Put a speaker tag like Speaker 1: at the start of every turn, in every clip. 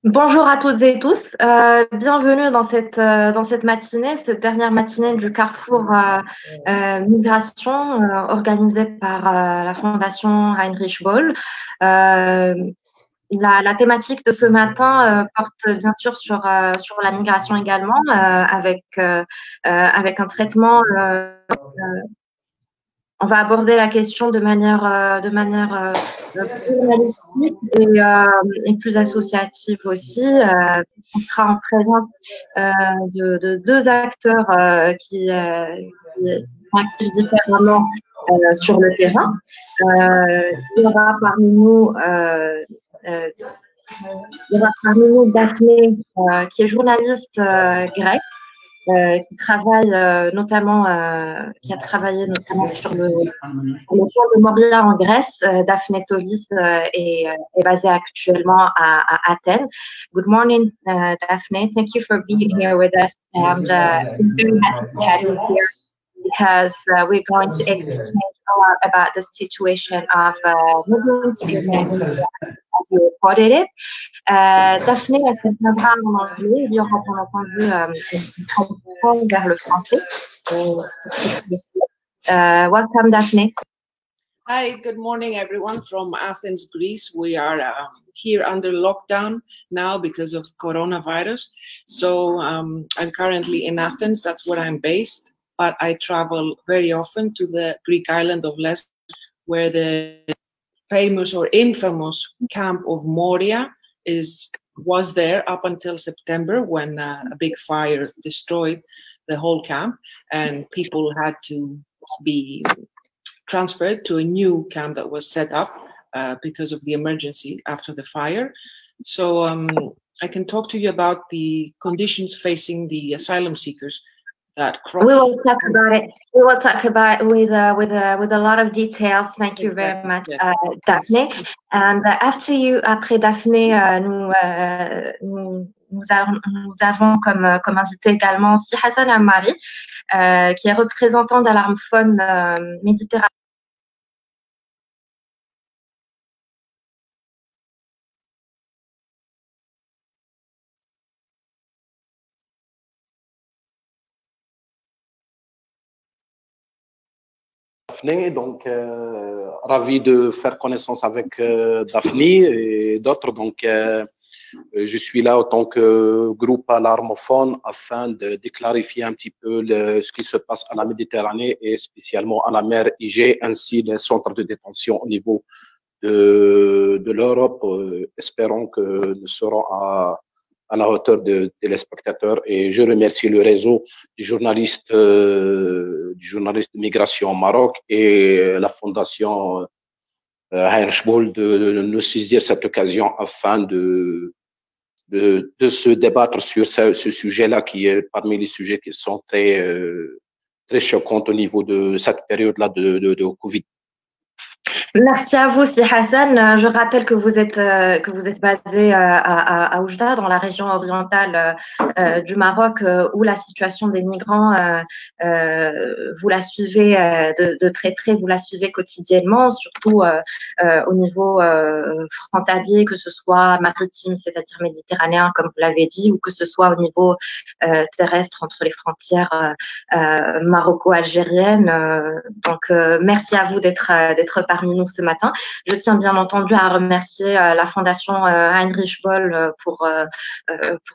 Speaker 1: Bonjour à toutes et tous. Bienvenue dans cette matinée, cette dernière matinée du Carrefour Migration organisée par la Fondation Heinrich Böll. Euh, la thématique de ce matin porte bien sûr sur la migration également, avec un traitement. On va aborder la question de manière plus analytique et plus associative aussi. On sera en présence de deux acteurs qui sont actifs différemment sur le terrain. Il y aura parmi nous Daphné, qui est journaliste grecque, qui a travaillé notamment sur le port de Moria en Grèce. Daphné Tolis est basée actuellement à Athènes. Good morning, Daphne. Thank you for being here with us. And I'm very happy to have you here because we're going to exchange a lot about the situation of migrants as you reported it. Daphné, elle s'interviendra en anglais. Il y aura bien entendu une traduction vers le français. Welcome, Daphne.
Speaker 2: Hi, good morning, everyone from Athens, Greece. We are here under lockdown now because of coronavirus. So I'm currently in Athens. That's where I'm based. But I travel very often to the Greek island of Lesbos, where the famous or infamous camp of Moria was there up until September, when a big fire destroyed the whole camp and people had to be transferred to a new camp that was set up because of the emergency after the fire. So I can talk to you about the conditions facing the asylum seekers that cross.
Speaker 1: We will talk about it. We will talk about it with a lot of details. Thank you very much, Daphne. And après Daphné, nous avons comme invité également Si Hassan Ammari, qui est représentant d'Alarmphone Méditerranée.
Speaker 3: Donc, ravi de faire connaissance avec Daphné et d'autres. Donc, je suis là en tant que groupe alarmophone afin de clarifier un petit peu ce qui se passe à la Méditerranée et spécialement à la mer Égée, ainsi les centres de détention au niveau de l'Europe. Espérons que nous serons à la hauteur des téléspectateurs, et je remercie le réseau du journaliste de migration au Maroc et la fondation Heinrich Böll de nous saisir cette occasion afin de se débattre sur ce sujet-là, qui est parmi les sujets qui sont très choquants au niveau de cette période-là de Covid.
Speaker 1: Merci à vous, Si Hassan. Je rappelle que vous êtes basé à Oujda, dans la région orientale du Maroc, où la situation des migrants, vous la suivez de très près, vous la suivez quotidiennement, surtout au niveau frontalier, que ce soit maritime, c'est-à-dire méditerranéen, comme vous l'avez dit, ou que ce soit au niveau terrestre, entre les frontières maroco-algériennes. Donc, merci à vous d'être parmi nous ce matin. Je tiens bien entendu à remercier la Fondation Heinrich Böll pour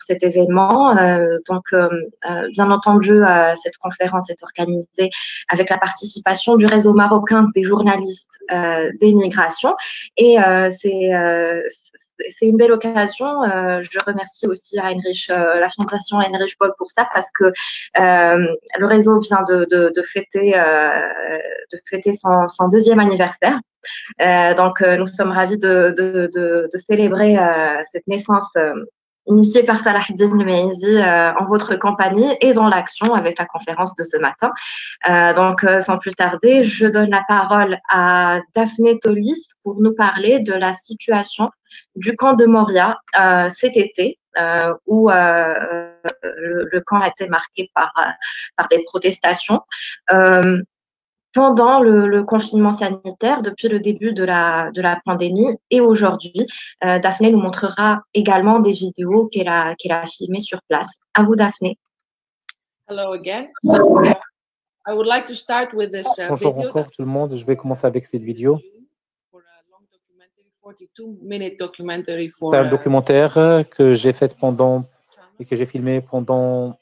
Speaker 1: cet événement. Bien entendu, cette conférence est organisée avec la participation du réseau marocain des journalistes des migrations, et c'est une belle occasion. Je remercie aussi la Fondation Heinrich Böll pour ça, parce que le réseau vient de fêter son deuxième anniversaire. Donc, nous sommes ravis de célébrer cette naissance initiée par Salaheddine Loumeïzi en votre compagnie et dans l'action avec la conférence de ce matin. Donc, sans plus tarder, je donne la parole à Daphné Tolis pour nous parler de la situation du camp de Moria cet été, où le camp a été marqué par des protestations. pendant le confinement sanitaire, depuis le début de la pandémie et aujourd'hui. Daphné nous montrera également des vidéos qu'elle a filmées sur place. À vous, Daphné.
Speaker 2: Hello again. I would like to start with this
Speaker 4: Bonjour encore tout le monde, je vais commencer avec cette vidéo. C'est un documentaire que j'ai fait et que j'ai filmé pendant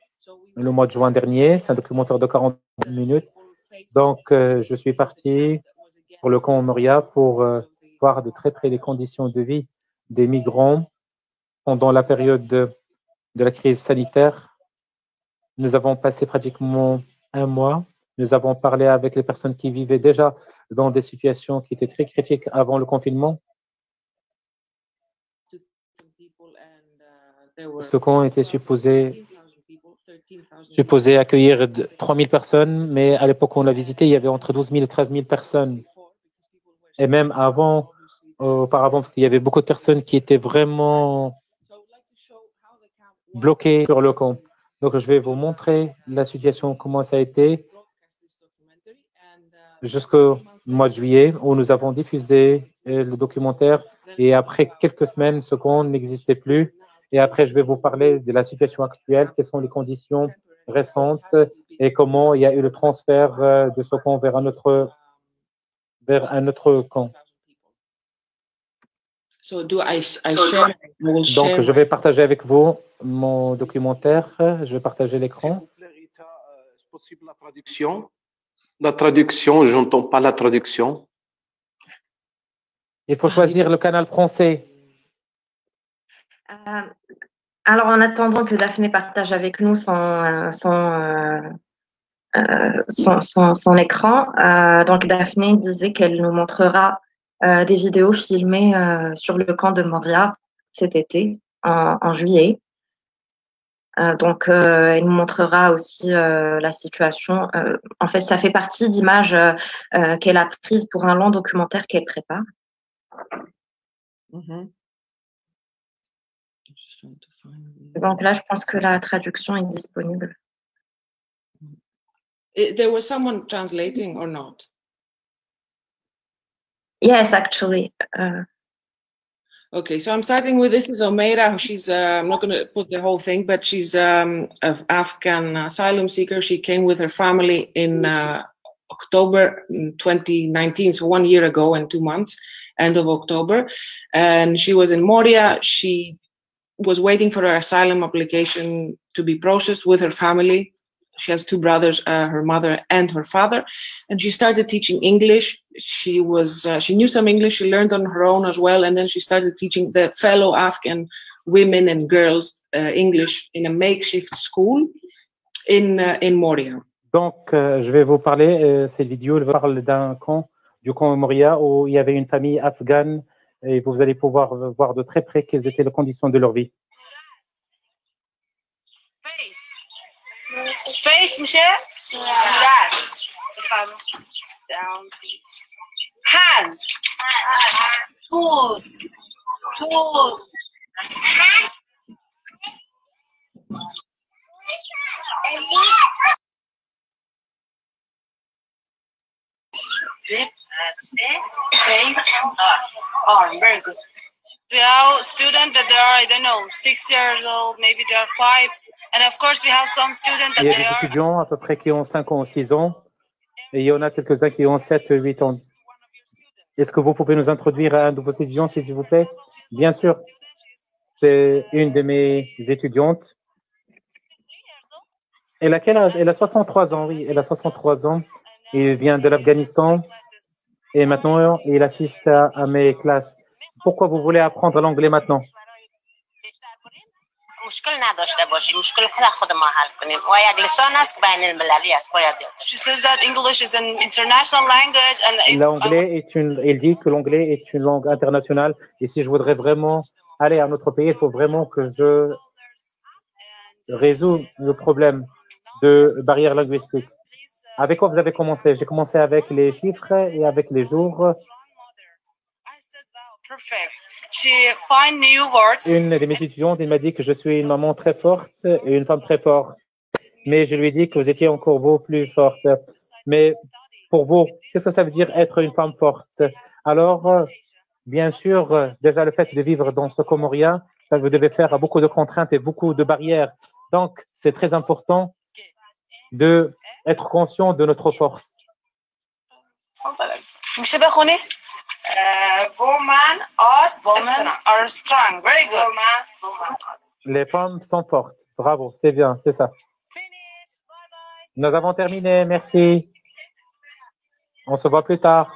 Speaker 4: le mois de juin dernier. C'est un documentaire de 40 minutes. Donc, je suis parti pour le camp Moria pour voir de très près les conditions de vie des migrants pendant la période de la crise sanitaire. Nous avons passé pratiquement un mois. Nous avons parlé avec les personnes qui vivaient déjà dans des situations qui étaient très critiques avant le confinement. Ce camp était supposé accueillir 3 000 personnes, mais à l'époque où on l'a visité, il y avait entre 12 000 et 13 000 personnes. Et même auparavant, parce qu'il y avait beaucoup de personnes qui étaient vraiment bloquées sur le camp. Donc, je vais vous montrer la situation, comment ça a été jusqu'au mois de juillet, où nous avons diffusé le documentaire. Et après quelques semaines, ce camp n'existait plus. Et après, je vais vous parler de la situation actuelle, quelles sont les conditions récentes et comment il y a eu le transfert de ce camp vers un autre camp. Donc, je vais partager avec vous mon documentaire. Je vais partager l'écran.
Speaker 3: Est-ce possible la traduction? La traduction, je n'entends pas la traduction.
Speaker 4: Il faut choisir le canal français.
Speaker 1: Alors, en attendant que Daphné partage avec nous son écran, donc Daphné disait qu'elle nous montrera des vidéos filmées sur le camp de Moria cet été, en juillet. Donc, elle nous montrera aussi la situation. En fait, ça fait partie d'images qu'elle a prises pour un long documentaire qu'elle prépare. Donc là, je pense que la traduction est disponible.
Speaker 2: There was someone translating or not?
Speaker 1: Yes, actually.
Speaker 2: Okay, so I'm starting with this is Omeira. She's I'm not going to put the whole thing, but she's an Afghan asylum seeker. She came with her family in October 2019, so 1 year ago and 2 months, end of October. And she was in Moria. She was waiting for her asylum application to be processed with her family. She has 2 brothers, her mother and her father, and she started teaching English. She knew some English. She learned on her own as well, and then she started teaching the fellow Afghan women and girls English in a makeshift school in Moria.
Speaker 4: Donc, je vais vous parler. Cette vidéo elle parle du camp Moria, où il y avait une famille afghane, et vous allez pouvoir voir de très près quelles étaient les conditions de leur vie.
Speaker 5: Face, Michelle? Yeah. Down, please. Hands. Tools. Face. Arm. Very good. We have students that are, I don't know, 6 years old, maybe they are 5. And of course, we have some students that
Speaker 4: il y a des étudiants à peu près qui ont 5 ans ou 6 ans, et il y en a quelques-uns qui ont 7 ou 8 ans. Est-ce que vous pouvez nous introduire à un de vos étudiants, s'il vous plaît? Bien sûr. C'est une de mes étudiantes. Elle a quel âge? Elle a 63 ans, oui. Elle a 63 ans. Elle vient de l'Afghanistan. Et maintenant, elle assiste à mes classes. Pourquoi vous voulez apprendre l'anglais maintenant?
Speaker 5: She says that English is an international language and
Speaker 4: L'anglais elle dit que l'anglais est une langue internationale, et si je voudrais vraiment aller à notre pays, il faut vraiment que je résous le problème de barrière linguistique. Avec quoi vous avez commencé? J'ai commencé avec les chiffres et avec les jours. Une de mes étudiantes, elle m'a dit que je suis une maman très forte et une femme très forte. Mais je lui ai dit que vous étiez encore beaucoup plus forte. Mais pour vous, qu'est-ce que ça veut dire être une femme forte? Alors, bien sûr, déjà le fait de vivre dans ce Comoria, ça vous devez faire beaucoup de contraintes et beaucoup de barrières. Donc, c'est très important d'être conscient de notre force.
Speaker 5: Women are strong. Very good.
Speaker 4: Les femmes sont fortes. Bravo, c'est bien, c'est ça. Nous avons terminé, merci. On se voit plus tard.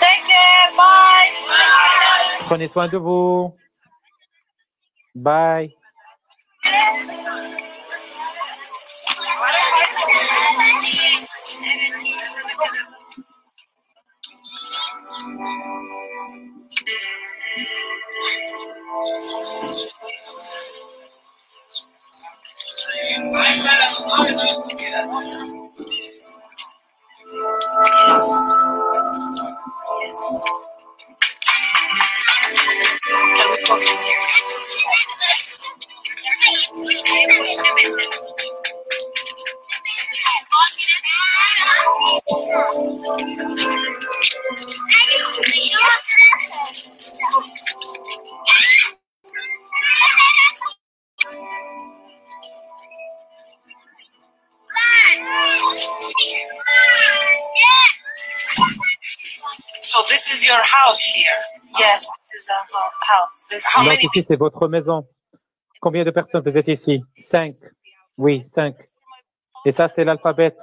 Speaker 5: Take care. Bye.
Speaker 4: Prenez soin de vous. Bye.
Speaker 5: Yes. Can we go from here? So this is your house here? Yes, this is our house. How
Speaker 4: Donc
Speaker 5: many
Speaker 4: ici, c'est votre maison. Combien de personnes vous êtes ici? 5. Oui, 5. Et ça, c'est l'alphabet.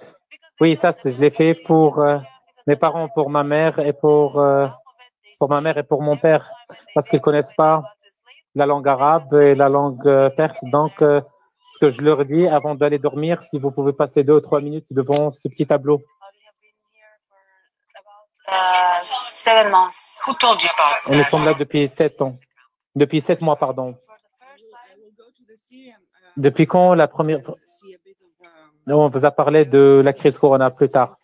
Speaker 4: Oui, ça, je l'ai fait pour mes parents, pour ma mère et pour ma mère et pour mon père, parce qu'ils ne connaissent pas la langue arabe et la langue perse. Donc, ce que je leur dis avant d'aller dormir, si vous pouvez passer 2 ou 3 minutes devant ce petit tableau.
Speaker 5: 7 months. Who told you about that?
Speaker 4: Nous sommes là depuis 7 ans. Depuis 7 mois, pardon. Depuis quand la première... On vous a parlé de la crise Corona plus tard.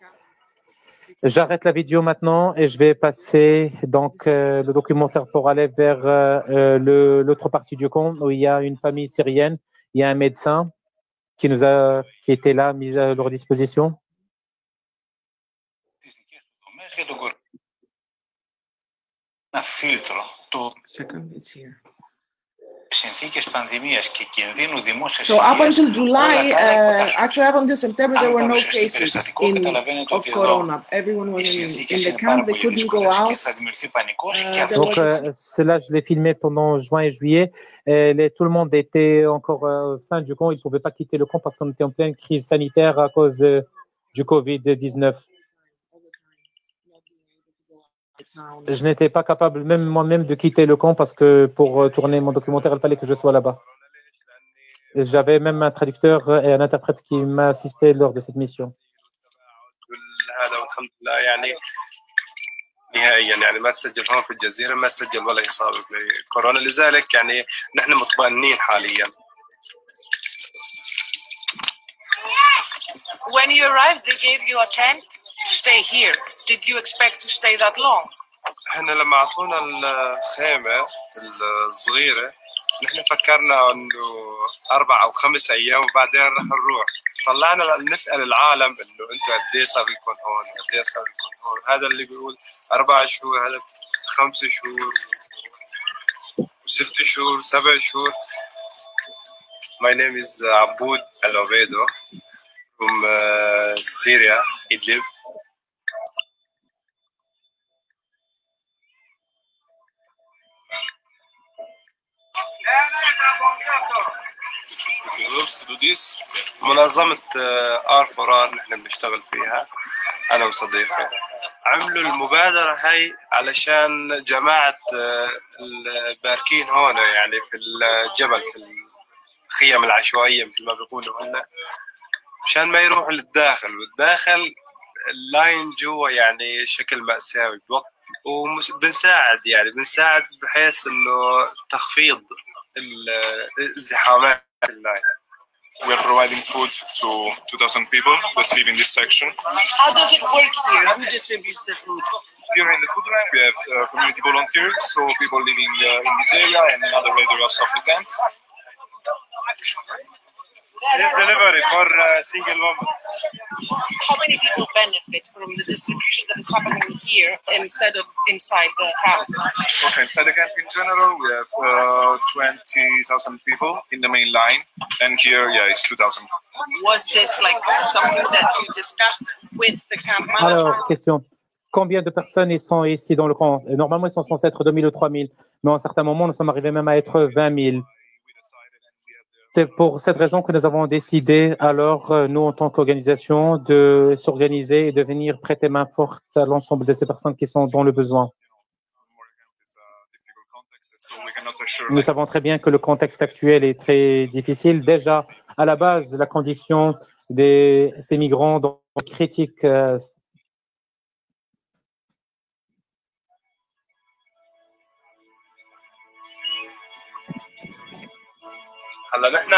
Speaker 4: J'arrête la vidéo maintenant et je vais passer donc le documentaire pour aller vers l'autre partie du camp où il y a une famille syrienne, il y a un médecin qui était là, mis à leur disposition.
Speaker 2: Second, it's here.
Speaker 6: συνθήκες πανδημίας και κινδύνου δημόσιας
Speaker 2: So up until July, actually up until September, there were no cases of corona. Everyone was in the camp, they couldn't go out.
Speaker 4: Donc cela, je l'ai filmé pendant juin et juillet. Tout le monde était encore au sein du camp, ils ne pouvaient pas quitter le camp parce qu'on était en pleine crise sanitaire à cause du Covid-19. Je n'étais pas capable même moi-même de quitter le camp parce que pour tourner mon documentaire, il fallait que je sois là-bas. J'avais même un traducteur et un interprète qui m'a assisté lors de cette mission.
Speaker 7: نهائيا يعني ما تسجل هون في الجزيرة ما تسجل ولا إصابة بكورونا لذلك يعني نحن مطمئنين حاليا.
Speaker 5: When you arrived, they gave you a tent to stay here. Did you expect to stay that long?
Speaker 7: احنا لما اعطونا الخيمة الصغيرة نحن فكرنا انه 4 أو 5 أيام وبعدين رح نروح. طلعنا نسأل العالم انه انتم قد ايه صار لكم هون؟ قد ايه صار لكم هون؟ هذا اللي بيقول 4 شهور، هذا 5 شهور و6 شهور 7 شهور. My name is Aboud Al Obedo from Syria, Idlib. منظمة R4R نحن بنشتغل فيها أنا وصديقي. عملوا المبادرة هاي علشان جماعة الباركين هون يعني في الجبل في الخيم العشوائية مثل ما بيقولوا هلا مشان ما يروحوا للداخل، والداخل اللاين جوا يعني شكل مأساوي وبنساعد بحيث إنه تخفيض الزحامات في اللاين.
Speaker 6: We are providing food to 2,000 people that live in this section.
Speaker 5: How does it work here? Who distributes the food?
Speaker 6: Here in the food bank, we have community volunteers, so people living in this area and in other areas of the camp.
Speaker 7: This delivery for single woman.
Speaker 5: How many people benefit from the distribution that is happening here instead of inside the camp?
Speaker 6: Okay, inside the camp in general, we have 20,000 people in the main line, and here, yeah, it's 2,000.
Speaker 5: Was this like something that you discussed with the camp manager?
Speaker 4: Alors, question. Combien de personnes ils sont ici dans le camp? Normalement, ils sont censés être 2 000 ou 3 000, mais à un certain moment, nous sommes arrivés même à être 20 000. C'est pour cette raison que nous avons décidé, alors, nous, en tant qu'organisation, de s'organiser et de venir prêter main forte à l'ensemble de ces personnes qui sont dans le besoin. Nous savons très bien que le contexte actuel est très difficile. Déjà, à la base, la condition de ces migrants dans critique.
Speaker 7: هلا نحن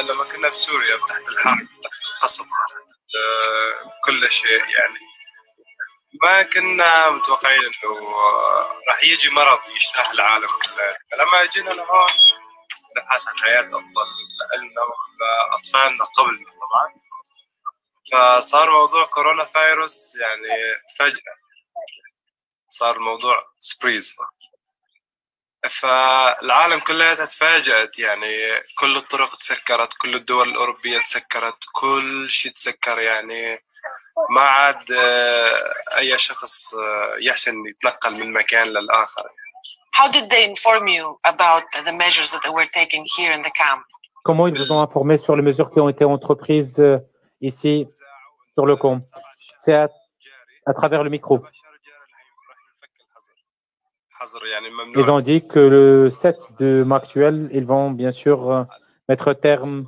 Speaker 7: لما كنا بسوريا تحت الحرب تحت القصف كل شيء يعني ما كنا متوقعين انه راح يجي مرض يجتاح العالم كله. فلما اجينا لهون نبحث عن حياة افضل لنا ولاطفالنا قبلنا طبعا. فصار موضوع كورونا فيروس يعني فجأة صار الموضوع سبريز. فالعالم كلها تفاجأت يعني كل الطرق تسكرت، كل الدول الأوروبية تسكرت، كل شيء تسكر يعني ما عاد أي شخص يحسن يتنقل من مكان للآخر.
Speaker 5: How did they inform you about the measures that they were taking here in the camp?
Speaker 4: Comment ils vous ont informé sur les mesures qui ont été entreprises ici sur le camp? C'est à travers le micro. Ils ont dit que le 7 de mois actuel, ils vont bien sûr mettre terme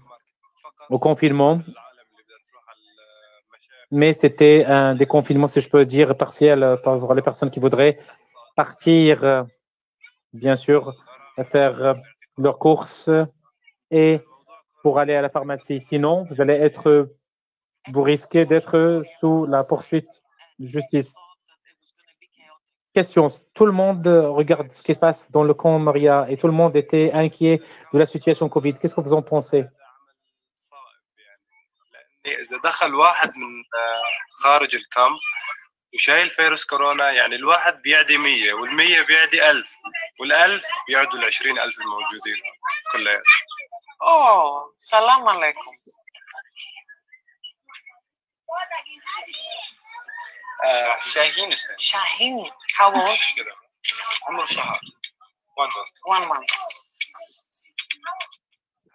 Speaker 4: au confinement, mais c'était un déconfinement, si je peux dire, partiel pour les personnes qui voudraient partir, bien sûr, faire leurs courses et pour aller à la pharmacie. Sinon, vous risquez d'être sous la poursuite de justice. Question. Tout le monde regarde ce qui se passe dans le camp Moria et tout le monde était inquiet de la situation Covid. Qu'est-ce que vous en pensez?
Speaker 7: إذا دخل واحد من خارج الكامب وشايل فيروس كورونا يعني الواحد بيعدي 100 وال100 بيعدي 1000 وال1000 بيعدوا ال20,000 الموجودين كلياتهم.
Speaker 5: Oh, salam alaikum.
Speaker 7: شاهين اسمه.
Speaker 5: Shaheen, how old?
Speaker 7: عمره شهر.
Speaker 5: 1 month.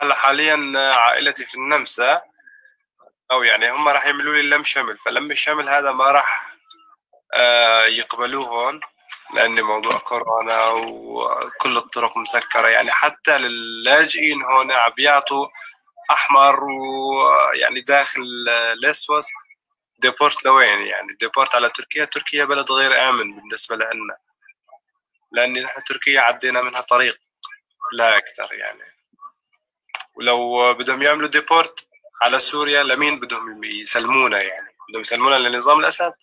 Speaker 7: هلا حاليا عائلتي في النمسا او يعني هم راح يعملوا لي لم شمل، فلم الشمل هذا ما راح يقبلوه هون لان موضوع كورونا وكل الطرق مسكره يعني حتى للاجئين هون عم بيعطوا احمر ويعني داخل الاسوس ديبورت لوين يعني ديبورت على تركيا. تركيا بلد غير آمن بالنسبة لنا لأن نحن تركيا عدينا منها طريق لا أكثر يعني. ولو بدهم يعملوا ديبورت على سوريا لمين بدهم يسلمونا يعني؟ بدهم يسلمونا لنظام الأسد؟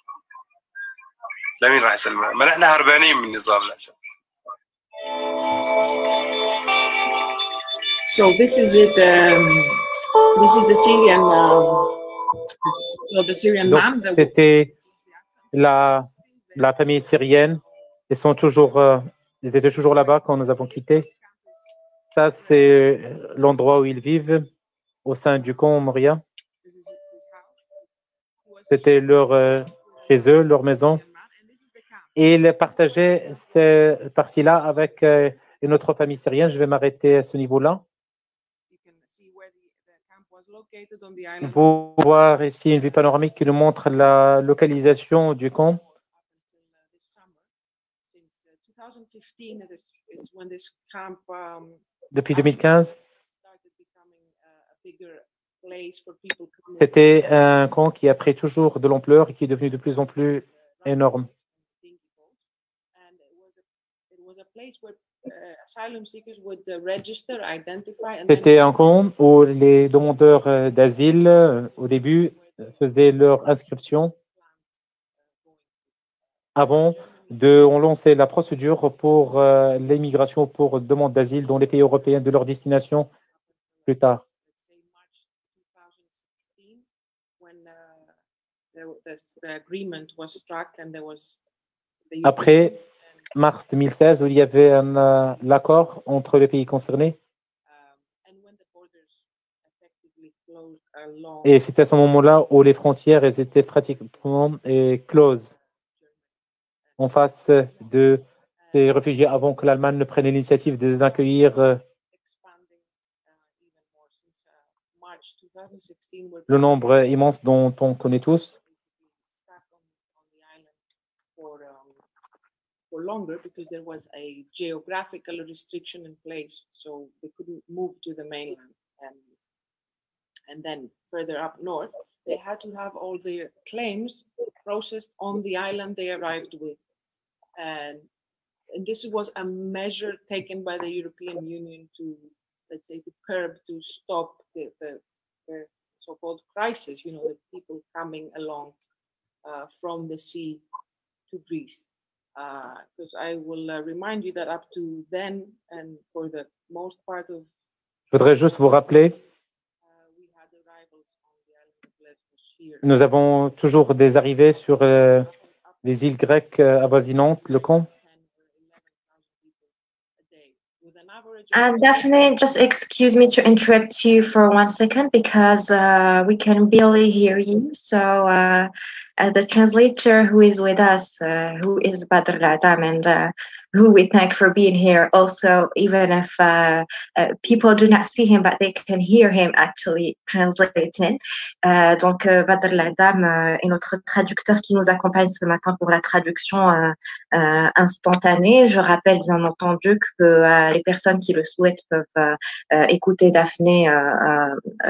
Speaker 7: لمين راح يسلمونا؟ ما نحن هربانين من نظام الأسد.
Speaker 2: So this is it. This is the Syrian. So the Syrian man.
Speaker 4: C'était la famille syrienne. Ils étaient toujours là-bas quand nous avons quitté. Ça, c'est l'endroit où ils vivent au sein du camp Moria. C'était chez eux, leur maison. Et ils partageaient cette partie-là avec une autre famille syrienne. Je vais m'arrêter à ce niveau-là. Vous voyez ici une vue panoramique qui nous montre la localisation du camp. Depuis 2015, c'était un camp qui a pris toujours de l'ampleur et qui est devenu de plus en plus énorme. C'était un camp où les demandeurs d'asile, au début, faisaient leur inscription avant de lancer la procédure pour l'immigration pour demande d'asile dans les pays européens de leur destination plus tard. Après mars 2016, où il y avait l'accord entre les pays concernés. Et c'était à ce moment-là où les frontières étaient pratiquement closes en face de ces réfugiés avant que l'Allemagne ne prenne l'initiative de les accueillir. Le nombre immense dont on connaît tous.
Speaker 2: For longer because there was a geographical restriction in place, so they couldn't move to the mainland. And then further up north, they had to have all their claims processed on the island they arrived with. And this was a measure taken by the European Union to, let's say, to curb, to stop the so-called crisis, you know, the people coming along from the sea to Greece. Because I will remind you that up to then, and for the most part of,
Speaker 4: je voudrais juste vous rappeler, nous avons toujours des arrivées sur les îles grecques avoisinantes, le camp.
Speaker 1: Daphne, just excuse me to interrupt you for 1 second because we can barely hear you. So the translator who is with us, who is Badr Al-Adam, and who we thank for being here also, even if people do not see him, but they can hear him actually translating. Donc, Badr Al-Adam est notre traducteur qui nous accompagne ce matin pour la traduction instantanée. Je rappelle bien entendu que les personnes qui le souhaitent peuvent écouter Daphné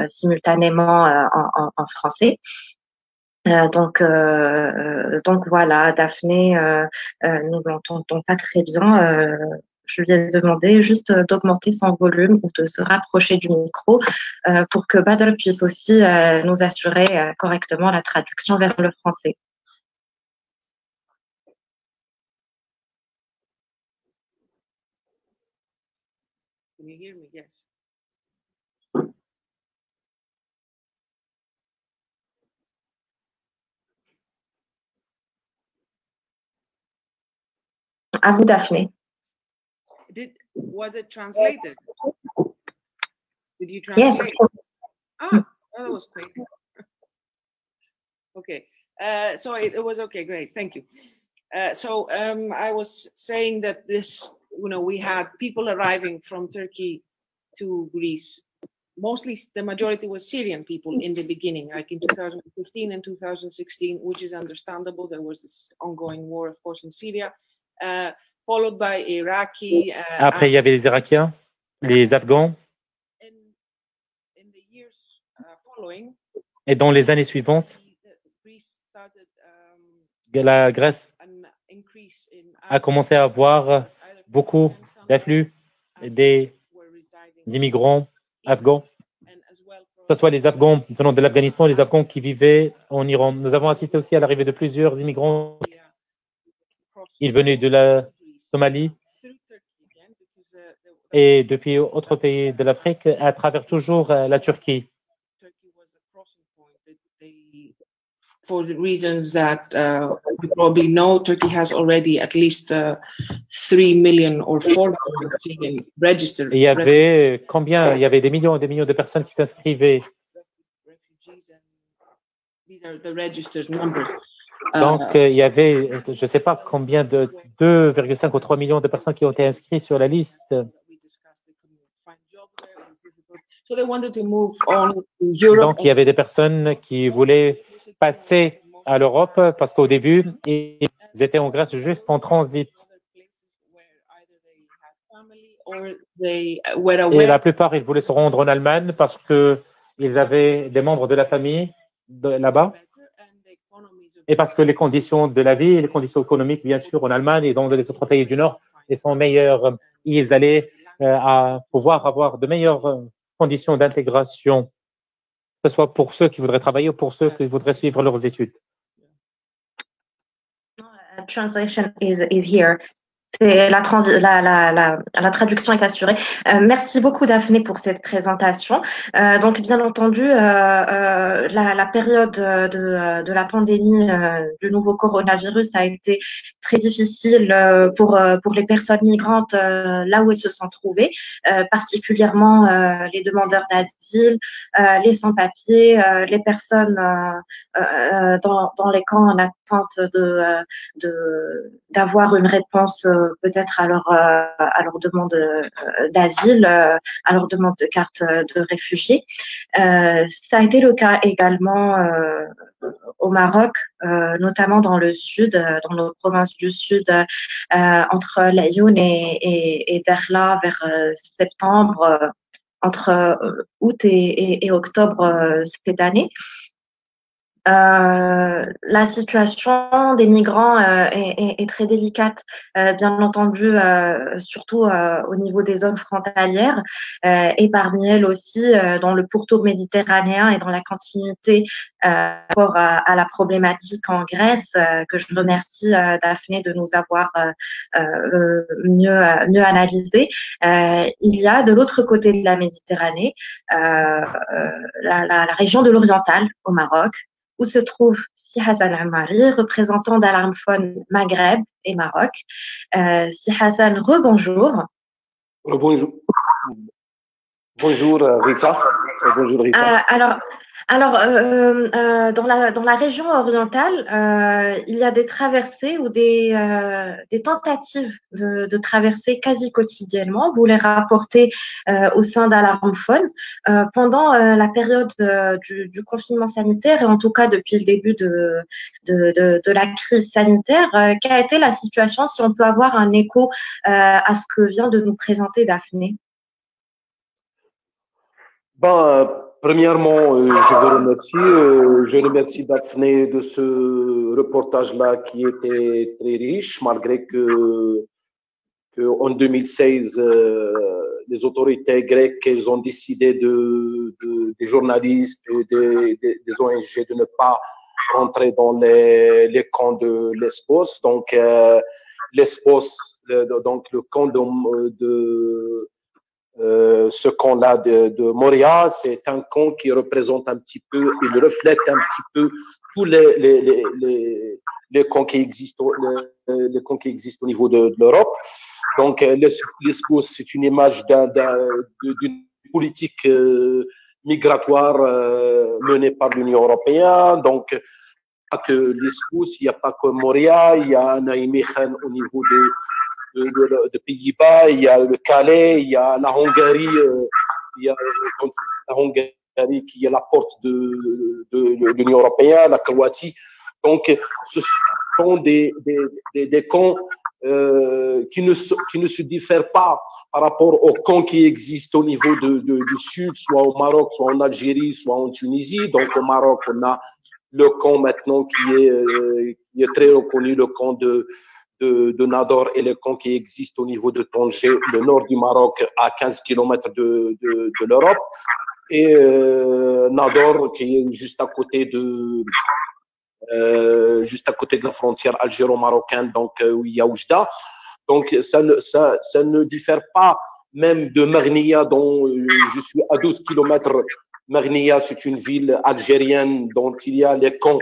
Speaker 1: simultanément en français. Donc voilà, Daphné, nous l'entendons pas très bien. Je lui ai demandé juste d'augmenter son volume ou de se rapprocher du micro pour que Badr puisse aussi nous assurer correctement la traduction vers le français.
Speaker 2: can you hear me? Yes.
Speaker 1: À vous, Daphné.
Speaker 2: Was it translated? Did you translate?
Speaker 1: Yes, of course.
Speaker 2: Ah, that was quick. Okay. So it was okay. Great. Thank you. So I was saying that this, you know, we had people arriving from Turkey to Greece. Mostly the majority was Syrian people in the beginning, like in 2015 and 2016, which is understandable. There was this ongoing war, of course, in Syria. Followed by Iraqi.
Speaker 4: Après, il y avait les Irakiens, les Afghans.
Speaker 2: In the years following,
Speaker 4: et dans les années suivantes, la Grèce a commencé à avoir beaucoup d'afflux des immigrants afghans, que ce soit les Afghans venant de l'Afghanistan, les Afghans qui vivaient en Iran. Nous avons assisté aussi à l'arrivée de plusieurs immigrants. Ils venaient de la Somalie et depuis autres pays de l'Afrique à travers toujours la Turquie.
Speaker 2: For the reasons that you probably know, Turkey has already at least 3 million or 4 million registered.
Speaker 4: Il y avait combien? Il y avait des millions et des millions de personnes qui s'inscrivaient.
Speaker 2: These are the registered numbers.
Speaker 4: Donc, il y avait, je ne sais pas combien de 2,5 ou 3 millions de personnes qui ont été inscrites sur la liste. Donc, il y avait des personnes qui voulaient passer à l'Europe parce qu'au début, ils étaient en Grèce juste en transit. Et la plupart, ils voulaient se rendre en Allemagne parce qu'ils avaient des membres de la famille là-bas. Et parce que les conditions de la vie et les conditions économiques, bien sûr, en Allemagne et dans les autres pays du Nord, elles sont meilleures. Ils allaient pouvoir avoir de meilleures conditions d'intégration, que ce soit pour ceux qui voudraient travailler ou pour ceux qui voudraient suivre leurs études.
Speaker 1: Translation is here. La traduction est assurée. Merci beaucoup Daphné pour cette présentation. Donc bien entendu, la période de la pandémie du nouveau coronavirus a été très difficile pour les personnes migrantes là où elles se sont trouvées, particulièrement les demandeurs d'asile, les sans-papiers, les personnes dans les camps en attente d'avoir une réponse peut-être à leur demande d'asile, à leur demande de carte de réfugié. Ça a été le cas également au Maroc, notamment dans le sud, dans nos provinces du sud, entre Laayoune et Dakhla vers septembre, entre août et octobre cette année. La situation des migrants est très délicate, bien entendu, surtout au niveau des zones frontalières, et parmi elles aussi dans le pourtour méditerranéen et dans la continuité rapport à la problématique en Grèce, que je remercie Daphné de nous avoir mieux analysé. Il y a de l'autre côté de la Méditerranée la région de l'Oriental au Maroc, où se trouve Si Hassan Amari, représentant d'Alarmphone Maghreb et Maroc. Si Hassan, rebonjour.
Speaker 3: Bonjour. Bonjour Rita. Bonjour Rita.
Speaker 1: Alors, dans la région orientale, il y a des traversées ou des tentatives de traversées quasi quotidiennement. Vous les rapportez au sein d'Alarmphone pendant la période du confinement sanitaire et en tout cas depuis le début de la crise sanitaire. Quelle a été la situation, si on peut avoir un écho à ce que vient de nous présenter Daphné?
Speaker 3: Premièrement, je vous remercie. Je remercie Daphné de ce reportage-là qui était très riche, malgré que en 2016, les autorités grecques elles ont décidé des journalistes et des ONG de ne pas rentrer dans les camps de Lesbos. Donc, Lesbos, donc le camp ce camp-là de Moria, c'est un camp qui représente un petit peu, il reflète un petit peu tous les camps qui existent, les camps qui existent au niveau de l'Europe. Donc, Lesbos, c'est une image d'une politique migratoire menée par l'Union européenne. Donc, pas que Lesbos, il n'y a pas que Moria, il y a Nijmegen au niveau de Pays-Bas, il y a le Calais, il y a la Hongrie, il y a la Hongrie qui est la porte de l'Union européenne, la Croatie. Donc, ce sont des camps qui ne se diffèrent pas par rapport aux camps qui existent au niveau du sud, soit au Maroc, soit en Algérie, soit en Tunisie. Donc, au Maroc, on a le camp maintenant qui est très reconnu, le camp de Nador et le camp qui existe au niveau de Tanger, le nord du Maroc, à 15 km de l'Europe. Et Nador, qui est juste à côté de la frontière algéro-marocaine, donc où il y a Oujda. Donc, ça ne diffère pas même de Marnia, dont je suis à 12 km. Marnia, c'est une ville algérienne dont il y a les camps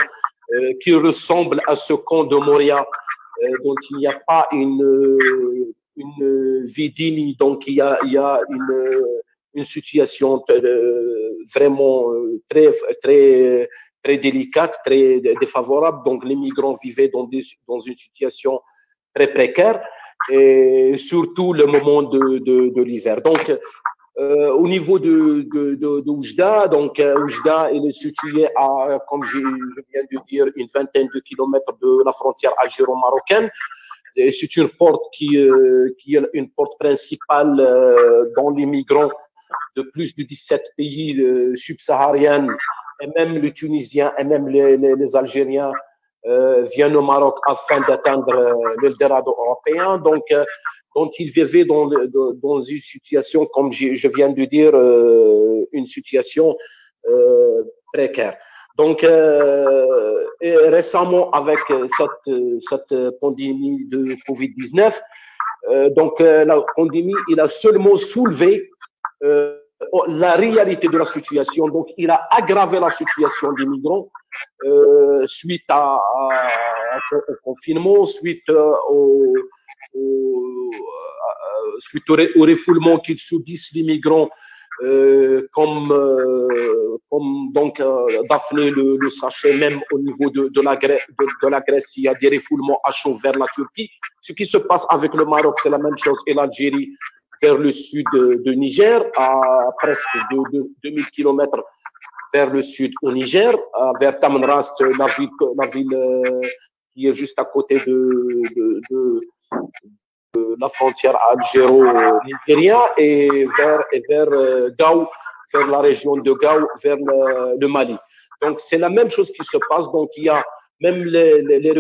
Speaker 3: qui ressemblent à ce camp de Moria, dont il n'y a pas une vie digne. Donc, il y a une situation vraiment très délicate, très défavorable. Donc, les migrants vivaient dans une situation très précaire, et surtout le moment de l'hiver. Donc, au niveau de Oujda, donc Oujda est situé à, comme je viens de dire, une vingtaine de kilomètres de la frontière algéro-marocaine. C'est une porte qui est une porte principale dont les migrants de plus de 17 pays subsahariens, et même les Tunisiens et même les Algériens viennent au Maroc afin d'atteindre l'Eldorado européen. Donc, ils vivaient dans une situation, comme je viens de dire, une situation précaire. Donc, et récemment, avec cette pandémie de Covid-19, Donc, la pandémie, il a seulement soulevé la réalité de la situation. Donc, il a aggravé la situation des migrants suite au confinement, suite au refoulement qu'ils subissent les migrants, comme donc Daphné le sachait, même au niveau de la Grèce, il y a des refoulements à chaud vers la Turquie. Ce qui se passe avec le Maroc, c'est la même chose, et l'Algérie vers le sud de Niger, à presque 2000 km vers le sud au Niger, vers Tamanrast, la ville qui est juste à côté de la frontière algéro-nigérienne, et vers Gao, vers la région de Gao, vers le Mali. Donc, c'est la même chose qui se passe. Donc, il y a même les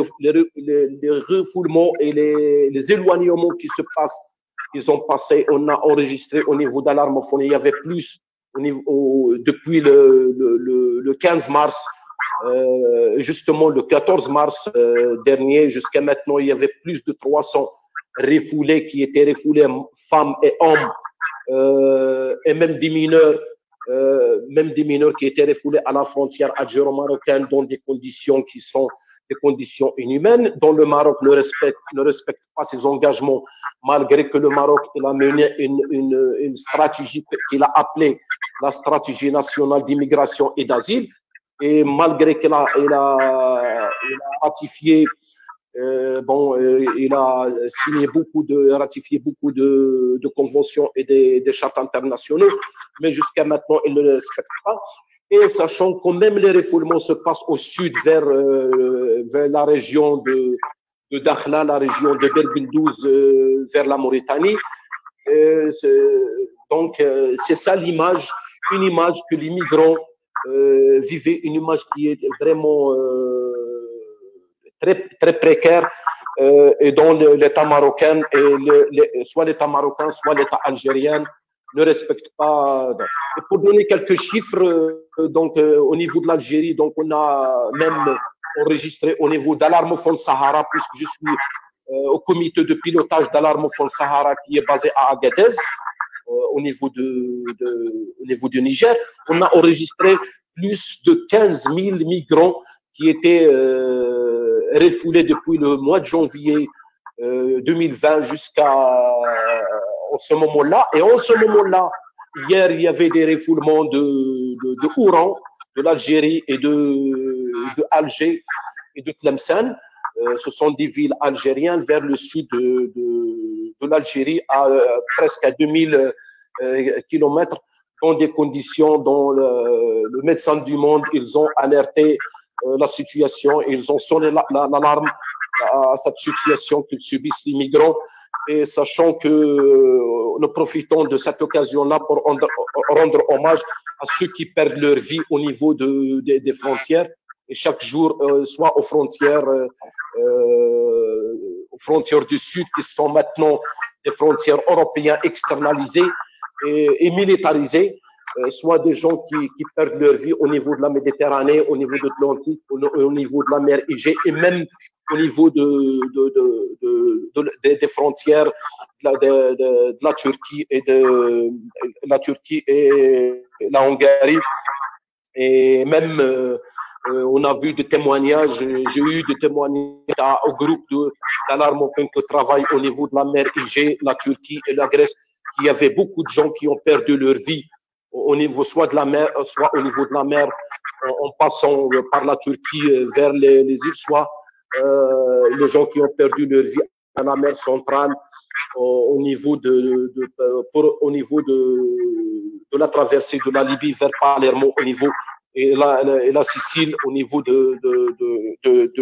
Speaker 3: refoulements et les éloignements qui se passent. Ils ont passé, on a enregistré au niveau d'alarmophone, il y avait plus depuis le 15 mars, justement le 14 mars dernier, jusqu'à maintenant, il y avait plus de 300 refoulés qui étaient refoulés, femmes et hommes, et même des mineurs qui étaient refoulés à la frontière algéro-marocaine dans des conditions qui sont des conditions inhumaines, dont le Maroc ne respecte pas ses engagements, malgré que le Maroc il a mené une stratégie qu'il a appelée la stratégie nationale d'immigration et d'asile, et malgré qu'il a ratifié, il a ratifié beaucoup de conventions et des chartes internationaux, mais jusqu'à maintenant, il ne les respecte pas. Et sachant que même les refoulements se passent au sud vers la région de Dakhla, la région de Berbildouz, vers la Mauritanie. Donc, c'est ça l'image, une image que les migrants vivaient, une image qui est vraiment très, très précaire, et dont l'État marocain, soit l'État marocain, soit l'État algérien, ne respectent pas. Et pour donner quelques chiffres, donc au niveau de l'Algérie, donc on a même enregistré au niveau d'Alarmophone Sahara, puisque je suis au comité de pilotage d'Alarmophone Sahara qui est basé à Agadez, au niveau du Niger, on a enregistré plus de 15 000 migrants qui étaient refoulés depuis le mois de janvier 2020 jusqu'à ce moment-là. Et en ce moment-là, hier, il y avait des refoulements de Oran, de l'Algérie et de Alger et de Tlemcen. Ce sont des villes algériennes vers le sud de l'Algérie, à presque à 2000 kilomètres, dans des conditions dont le Médecins du Monde, ils ont alerté la situation, et ils ont sonné l'alarme à cette situation qu'ils subissent les migrants. Et sachant que nous profitons de cette occasion-là pour rendre hommage à ceux qui perdent leur vie au niveau des frontières, et chaque jour, soit aux frontières du Sud, qui sont maintenant des frontières européennes externalisées et militarisées, soit des gens qui perdent leur vie au niveau de la Méditerranée, au niveau de l'Atlantique, au niveau de la mer Égée, et même au niveau des frontières de la Turquie et la Hongrie. Et même on a vu des témoignages, j'ai eu des témoignages au groupe d'Alarmophone qui travaille au niveau de la mer Égée, la Turquie et la Grèce, qu'il y avait beaucoup de gens qui ont perdu leur vie au niveau soit de la mer, soit au niveau de la mer, en passant par la Turquie vers les îles, soit les gens qui ont perdu leur vie à la mer centrale, au niveau de la traversée de la Libye vers Palermo, au niveau et la Sicile, au niveau de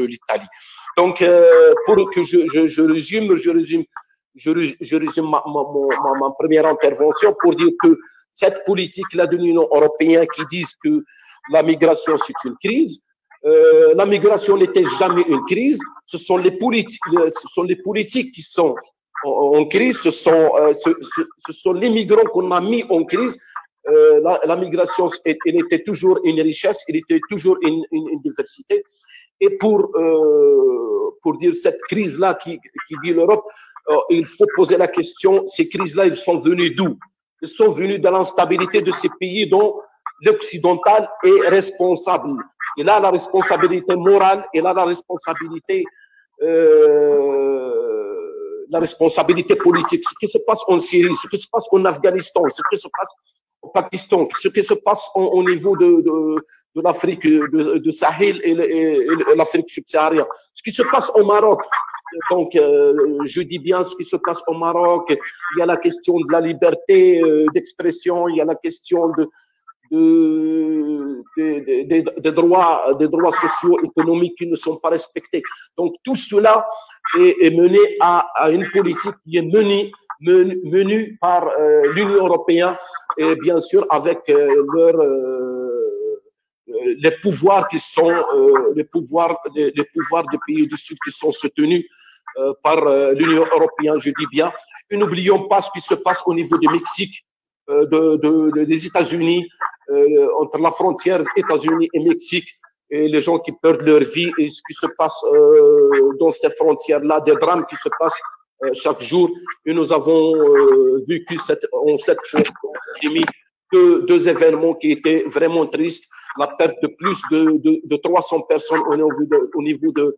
Speaker 3: l'Italie. Donc, pour que je résume ma première intervention pour dire que cette politique-là de l'Union européenne qui disent que la migration c'est une crise, la migration n'était jamais une crise. Ce sont les politiques qui sont en crise. Ce sont les migrants qu'on a mis en crise. La migration, elle était toujours une richesse, elle était toujours une diversité. Et pour dire cette crise-là qui dit l'Europe, il faut poser la question, ces crises-là, ils sont venus d'où? Ils sont venus de l'instabilité de ces pays dont l'occidental est responsable. Il a la responsabilité morale, il a la responsabilité politique. Ce qui se passe en Syrie, ce qui se passe en Afghanistan, ce qui se passe au Pakistan, ce qui se passe au niveau de l'Afrique, de Sahel et l'Afrique subsaharienne, ce qui se passe au Maroc. Donc, je dis bien ce qui se passe au Maroc. Il y a la question de la liberté d'expression, il y a la question des droits sociaux, économiques qui ne sont pas respectés. Donc, tout cela est mené à une politique qui est menée par l'Union européenne et bien sûr avec les pouvoirs qui sont les pouvoirs des pays du Sud qui sont soutenus par l'Union européenne, je dis bien. Et n'oublions pas ce qui se passe au niveau du Mexique, des États-Unis, entre la frontière États-Unis et Mexique, et les gens qui perdent leur vie, et ce qui se passe dans ces frontières-là, des drames qui se passent chaque jour. Et nous avons vécu en cette pandémie deux événements qui étaient vraiment tristes. La perte de plus de 300 personnes au niveau de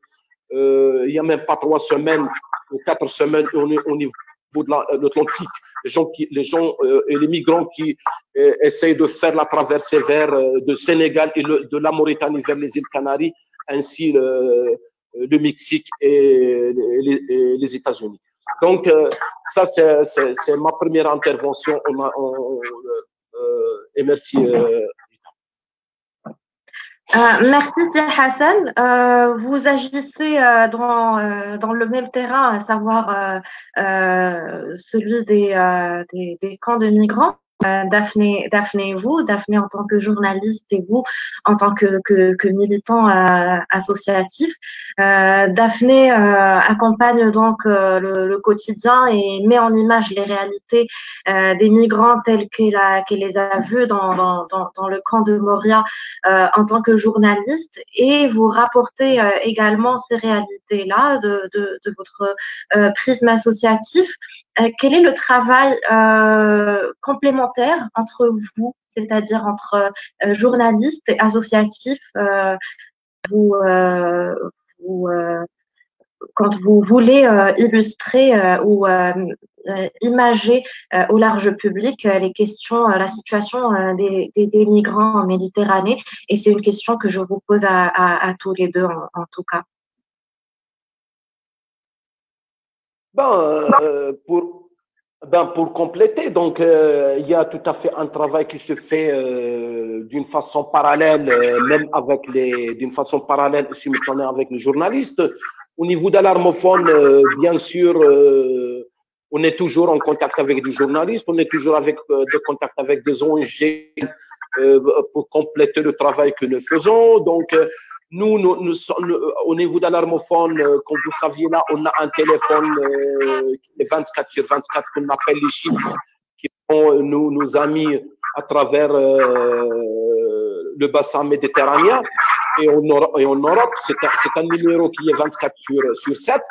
Speaker 3: il n'y a même pas 3 semaines ou 4 semaines au niveau de l'Atlantique. Les gens et les migrants qui essayent de faire la traversée vers le Sénégal et de la Mauritanie vers les îles Canaries, ainsi le Mexique et les États-Unis. Donc, ça, c'est ma première intervention. Et merci.
Speaker 1: Merci Hassan. Vous agissez dans le même terrain, à savoir celui des camps de migrants. Daphné et vous, Daphné en tant que journaliste et vous en tant que militant associatif. Daphné accompagne donc le quotidien et met en image les réalités des migrants tels qu'elle les a vus dans le camp de Moria en tant que journaliste, et vous rapportez également ces réalités-là de votre prisme associatif. Quel est le travail complémentaire entre vous, c'est-à-dire entre journalistes et associatifs, quand vous voulez illustrer ou imager au large public les questions, la situation des migrants en Méditerranée? Et c'est une question que je vous pose à tous les deux en tout cas.
Speaker 3: Pour compléter, donc il y a tout à fait un travail qui se fait d'une façon parallèle, d'une façon parallèle et simultanée avec les journalistes. Au niveau de l'Armophone, bien sûr, on est toujours en contact avec des journalistes, on est toujours de contact avec des ONG pour compléter le travail que nous faisons. Donc, nous sommes, au niveau de l'Armophone, comme vous saviez là, on a un téléphone qui est 24/24 qu'on appelle les chiffres, qui sont nos amis à travers le bassin méditerranéen. Et en Europe, c'est un numéro qui est 24/7.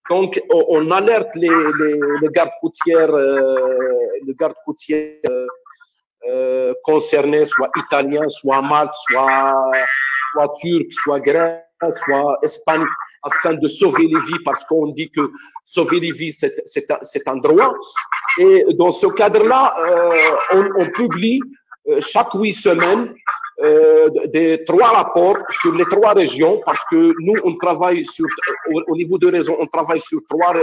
Speaker 3: Donc, on alerte les gardes côtières, concernés, soit italiens, soit Malte, soit turcs, soit grecs, soit Espagne, afin de sauver les vies, parce qu'on dit que sauver les vies, c'est un droit. Et dans ce cadre-là, on publie chaque 8 semaines des 3 rapports sur les 3 régions, parce que nous, on travaille au niveau de réseau, on travaille sur 3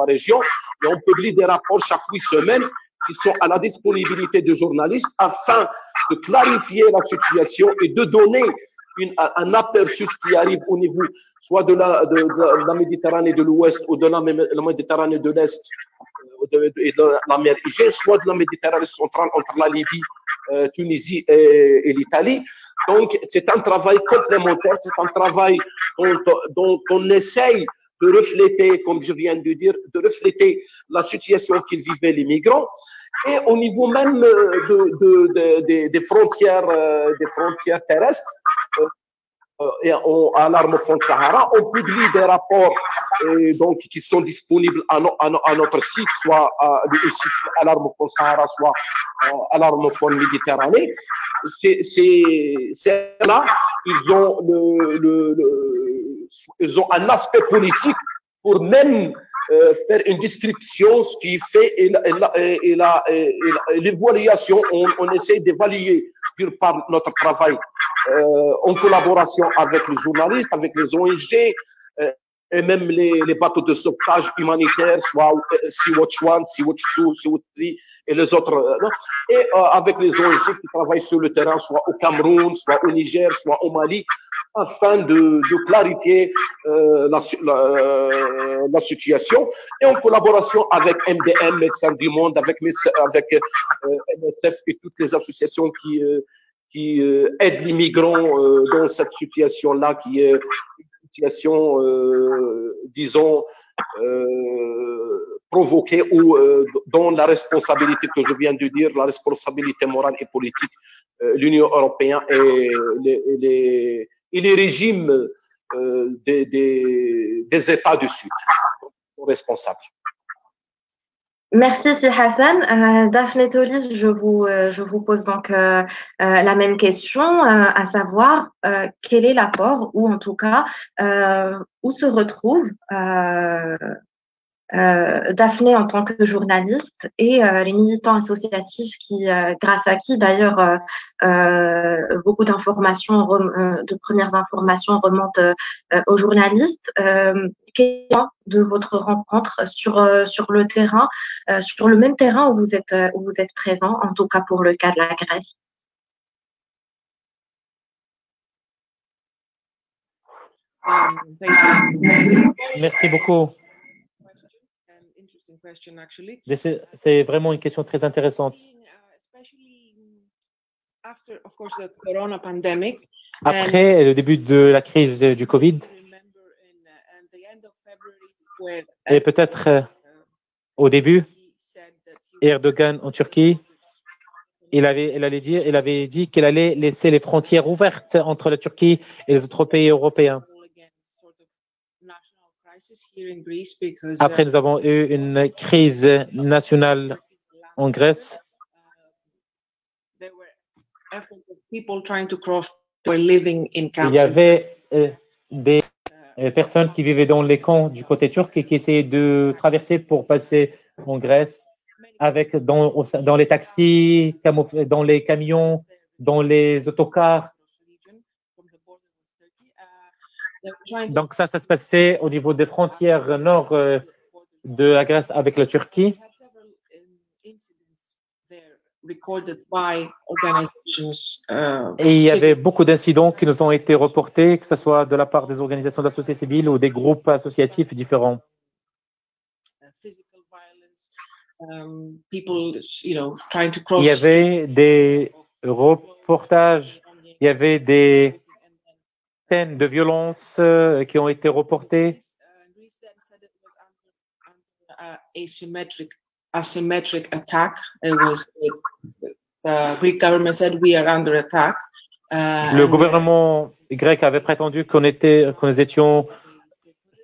Speaker 3: régions, et on publie des rapports chaque 8 semaines qui sont à la disponibilité des journalistes afin de clarifier la situation et de donner un aperçu de ce qui arrive au niveau soit de la Méditerranée de l'Ouest ou de la Méditerranée de l'Est et de la mer Égée, soit de la Méditerranée centrale entre la Libye, Tunisie et l'Italie. Donc, c'est un travail complémentaire, c'est un travail dont on essaye de refléter, comme je viens de dire, de refléter la situation qu'ils vivaient les migrants. Et au niveau même des frontières terrestres, à l'armophone Sahara, on publie des rapports donc, qui sont disponibles à notre site, soit le site à l'armophone Sahara, soit à l'armophone Méditerranée. C'est là, ils ont un aspect politique pour même faire une description, ce qui fait l'évaluation. On essaie d'évaluer par notre travail en collaboration avec les journalistes, avec les ONG, et même les bateaux de sauvetage humanitaire, soit Sea-Watch 1, Sea-Watch 2, Sea-Watch 3 et les autres. Et avec les ONG qui travaillent sur le terrain, soit au Cameroun, soit au Niger, soit au Mali, afin de clarifier la situation. Et en collaboration avec MDM, Médecins du Monde, avec MSF et toutes les associations qui aident les migrants dans cette situation-là, qui est une situation, disons, provoquée ou dont la responsabilité que je viens de dire, la responsabilité morale et politique, l'Union européenne et les régimes des États du Sud sont responsables.
Speaker 1: Merci, Si Hassan. Daphné Tolis, je vous pose donc la même question, à savoir quel est l'apport, ou en tout cas où se retrouve Daphné en tant que journaliste et les militants associatifs qui, grâce à qui d'ailleurs beaucoup d'informations, de premières informations remontent aux journalistes. Question de votre rencontre sur le terrain, sur le même terrain où vous êtes présent, en tout cas pour le cas de la Grèce.
Speaker 4: Merci beaucoup. C'est vraiment une question très intéressante. Après le début de la crise du Covid, et peut-être au début, Erdogan en Turquie, il avait dit qu'il allait laisser les frontières ouvertes entre la Turquie et les autres pays européens. Après, nous avons eu une crise nationale en Grèce. Il y avait des personnes qui vivaient dans les camps du côté turc et qui essayaient de traverser pour passer en Grèce dans les taxis, dans les camions, dans les autocars. Donc ça se passait au niveau des frontières nord de la Grèce avec la Turquie. Et il y avait beaucoup d'incidents qui nous ont été reportés, que ce soit de la part des organisations de la société civile ou des groupes associatifs différents. Il y avait des reportages, il y avait des scènes de violence qui ont été reportées.
Speaker 2: Asymmetric attack. It was the Greek government said we are under attack.
Speaker 4: Le gouvernement grec avait prétendu qu'on étions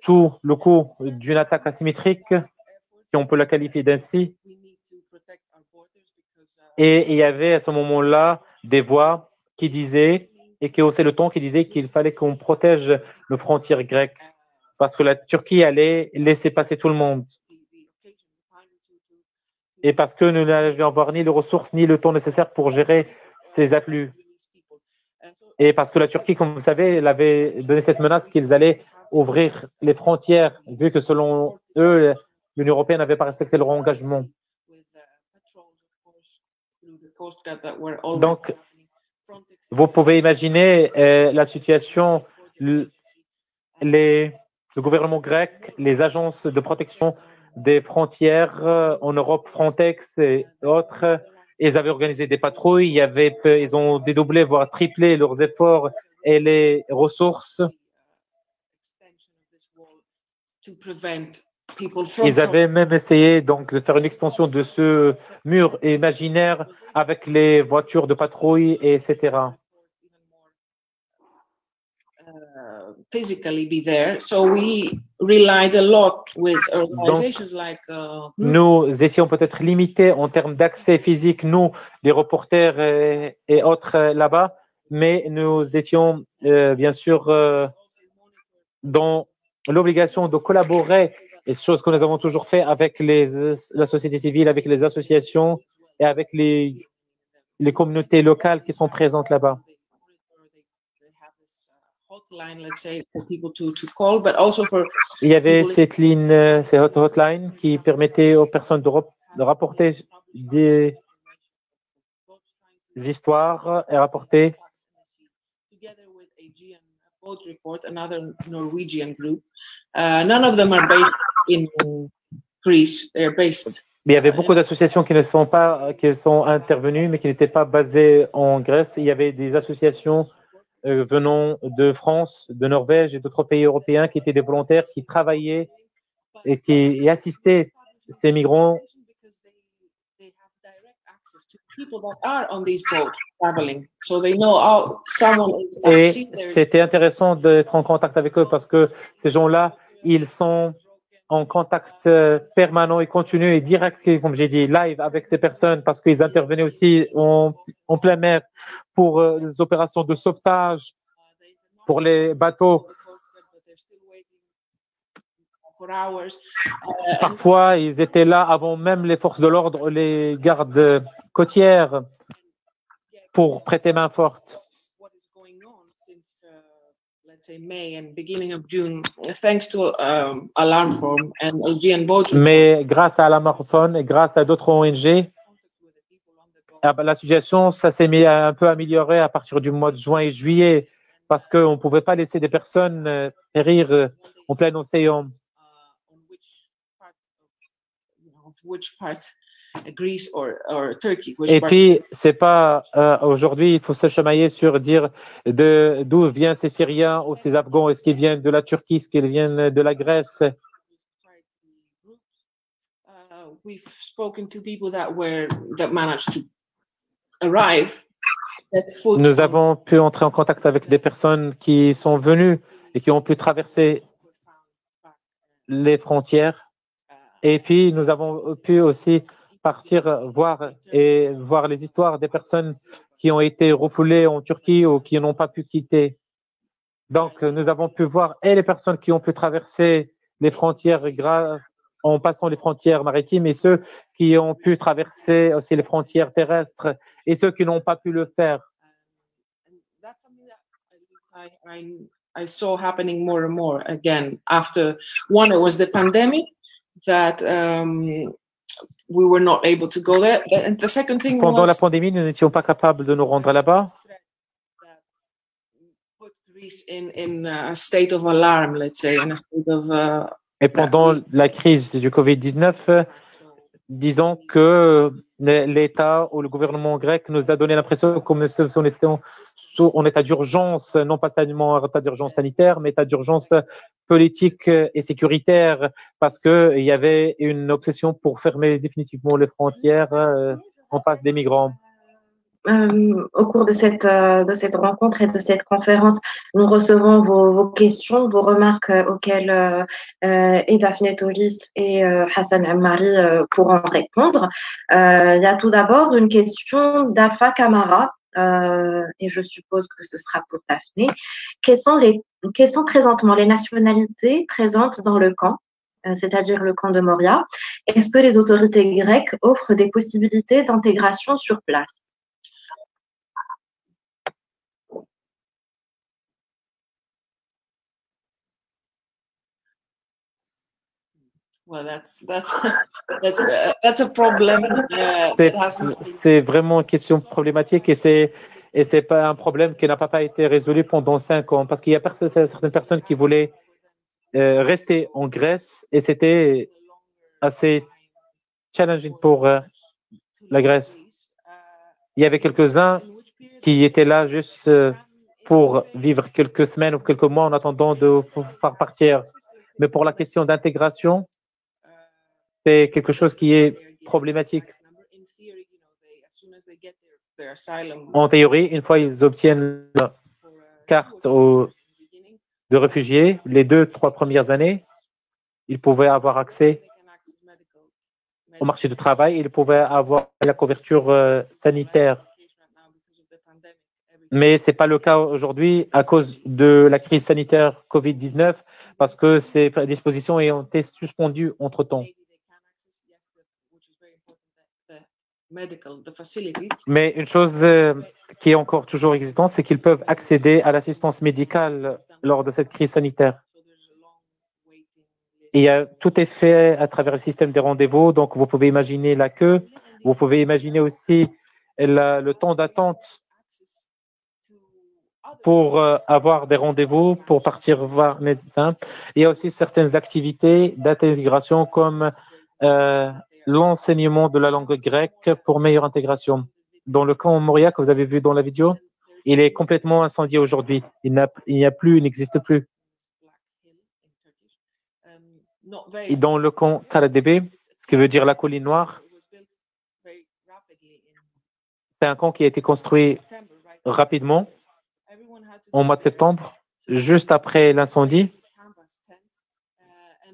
Speaker 4: sous le coup d'une attaque asymétrique, si on peut la qualifier d'ainsi. Et il y avait à ce moment-là des voix qui disaient, et qui haussaient le ton, qui disaient qu'il fallait qu'on protège nos frontières grecques parce que la Turquie allait laisser passer tout le monde. Et parce que nous n'avions ni les ressources ni le temps nécessaire pour gérer ces afflux. Et parce que la Turquie, comme vous savez, elle avait donné cette menace qu'ils allaient ouvrir les frontières, vu que selon eux, l'Union européenne n'avait pas respecté leur engagement. Donc, vous pouvez imaginer la situation, le gouvernement grec, les agences de protection des frontières en Europe, Frontex et autres, ils avaient organisé des patrouilles, ils ont dédoublé, voire triplé leurs efforts et les ressources. Ils avaient même essayé donc de faire une extension de ce mur imaginaire avec les voitures de patrouille, etc.
Speaker 2: physically be there. So we relied a lot with organizations like.
Speaker 4: Nous étions peut-être limités en termes d'accès physique, nous, les reporters et autres là-bas, mais nous étions bien sûr dans l'obligation de collaborer, et chose que nous avons toujours fait avec la société civile, avec les associations et avec les communautés locales qui sont présentes là-bas. Il y avait cette ligne, cette hotline qui permettait aux personnes de rapporter des histoires et rapporter.
Speaker 2: Another Norwegian group. None of them are based in Greece. They are based.
Speaker 4: Mais il y avait beaucoup d'associations qui sont intervenues, mais qui n'étaient pas basées en Grèce. Il y avait des associations venant de France, de Norvège et d'autres pays européens qui étaient des volontaires qui travaillaient et qui assistaient ces migrants. Et c'était intéressant d'être en contact avec eux parce que ces gens-là, ils sont en contact permanent et continu et direct, comme j'ai dit, live avec ces personnes parce qu'ils intervenaient aussi en plein mer pour les opérations de sauvetage, pour les bateaux. Parfois, ils étaient là avant même les forces de l'ordre, les gardes côtières, pour prêter main forte. Mais grâce à Alarm-Phone et grâce à d'autres ONG, la situation, ça s'est un peu amélioré à partir du mois de juin et juillet parce qu'on ne pouvait pas laisser des personnes périr en plein océan. Et puis, c'est pas aujourd'hui, il faut se chamailler sur dire d'où viennent ces Syriens ou ces Afghans, est-ce qu'ils viennent de la Turquie, est-ce qu'ils viennent de la Grèce. Nous avons pu entrer en contact avec des personnes qui sont venues et qui ont pu traverser les frontières. Et puis, nous avons pu aussi partir voir les histoires des personnes qui ont été refoulées en Turquie ou qui n'ont pas pu quitter. Donc, nous avons pu voir et les personnes qui ont pu traverser les frontières en passant les frontières maritimes et ceux qui ont pu traverser aussi les frontières terrestres et ceux qui n'ont pas pu le faire.
Speaker 2: I saw happening more and more again after one, it was the pandemic that we were not able to go there. And the second thing
Speaker 4: pendant la pandémie, nous n'étions pas capables de nous rendre là-bas.
Speaker 2: Put Greece in a state of alarm, let's say, in a state of.
Speaker 4: Et pendant la crise du Covid-19, disons que l'État ou le gouvernement grec nous a donné l'impression comme si on était en état d'urgence, non pas seulement en état d'urgence sanitaire, mais état d'urgence politique et sécuritaire, parce qu'il y avait une obsession pour fermer définitivement les frontières en face des migrants.
Speaker 1: Au cours de cette rencontre et de cette conférence, nous recevons vos questions, vos remarques auxquelles et Daphne Tolis et Hassan Ammari pourront répondre. Il y a tout d'abord une question d'Alpha Camara, et je suppose que ce sera pour Daphne. Quelles sont présentement les nationalités présentes dans le camp, c'est-à-dire le camp de Moria? Est-ce que les autorités grecques offrent des possibilités d'intégration sur place?
Speaker 2: Well, that's a problem.
Speaker 4: C'est vraiment une question problématique et c'est pas un problème qui n'a pas été résolu pendant 5 ans parce qu'il y a certaines personnes qui voulaient rester en Grèce et c'était assez challenging pour la Grèce. Il y avait quelques-uns qui étaient là juste pour vivre quelques semaines ou quelques mois en attendant de pouvoir partir. Mais pour la question d'intégration, c'est quelque chose qui est problématique. En théorie, une fois ils obtiennent la carte de réfugiés. Les 2-3 premières années, ils pouvaient avoir accès au marché du travail, ils pouvaient avoir la couverture sanitaire. Mais ce n'est pas le cas aujourd'hui à cause de la crise sanitaire COVID-19 parce que ces dispositions ont été suspendues entre-temps. Mais une chose qui est encore toujours existante, c'est qu'ils peuvent accéder à l'assistance médicale lors de cette crise sanitaire. Et tout est fait à travers le système des rendez-vous, donc vous pouvez imaginer la queue, vous pouvez imaginer aussi le temps d'attente pour avoir des rendez-vous, pour partir voir un médecin. Il y a aussi certaines activités d'intégration comme l'enseignement de la langue grecque pour meilleure intégration. Dans le camp Moria que vous avez vu dans la vidéo, il est complètement incendié aujourd'hui. Il n'existe plus. Et dans le camp Karadebe, ce qui veut dire la colline noire, c'est un camp qui a été construit rapidement au mois de septembre, juste après l'incendie.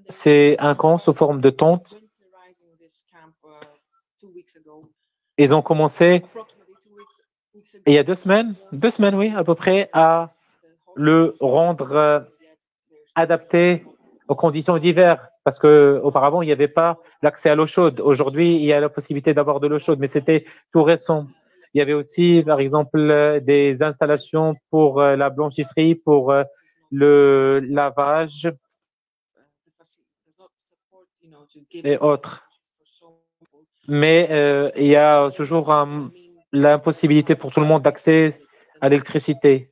Speaker 4: C'est un camp sous forme de tente. Ils ont commencé il y a 2 semaines, oui, à peu près, à le rendre adapté aux conditions d'hiver, parce qu'auparavant, il n'y avait pas l'accès à l'eau chaude. Aujourd'hui, il y a la possibilité d'avoir de l'eau chaude, mais c'était tout récent. Il y avait aussi, par exemple, des installations pour la blanchisserie, pour le lavage et autres. Mais il y a toujours l'impossibilité pour tout le monde d'accès à l'électricité.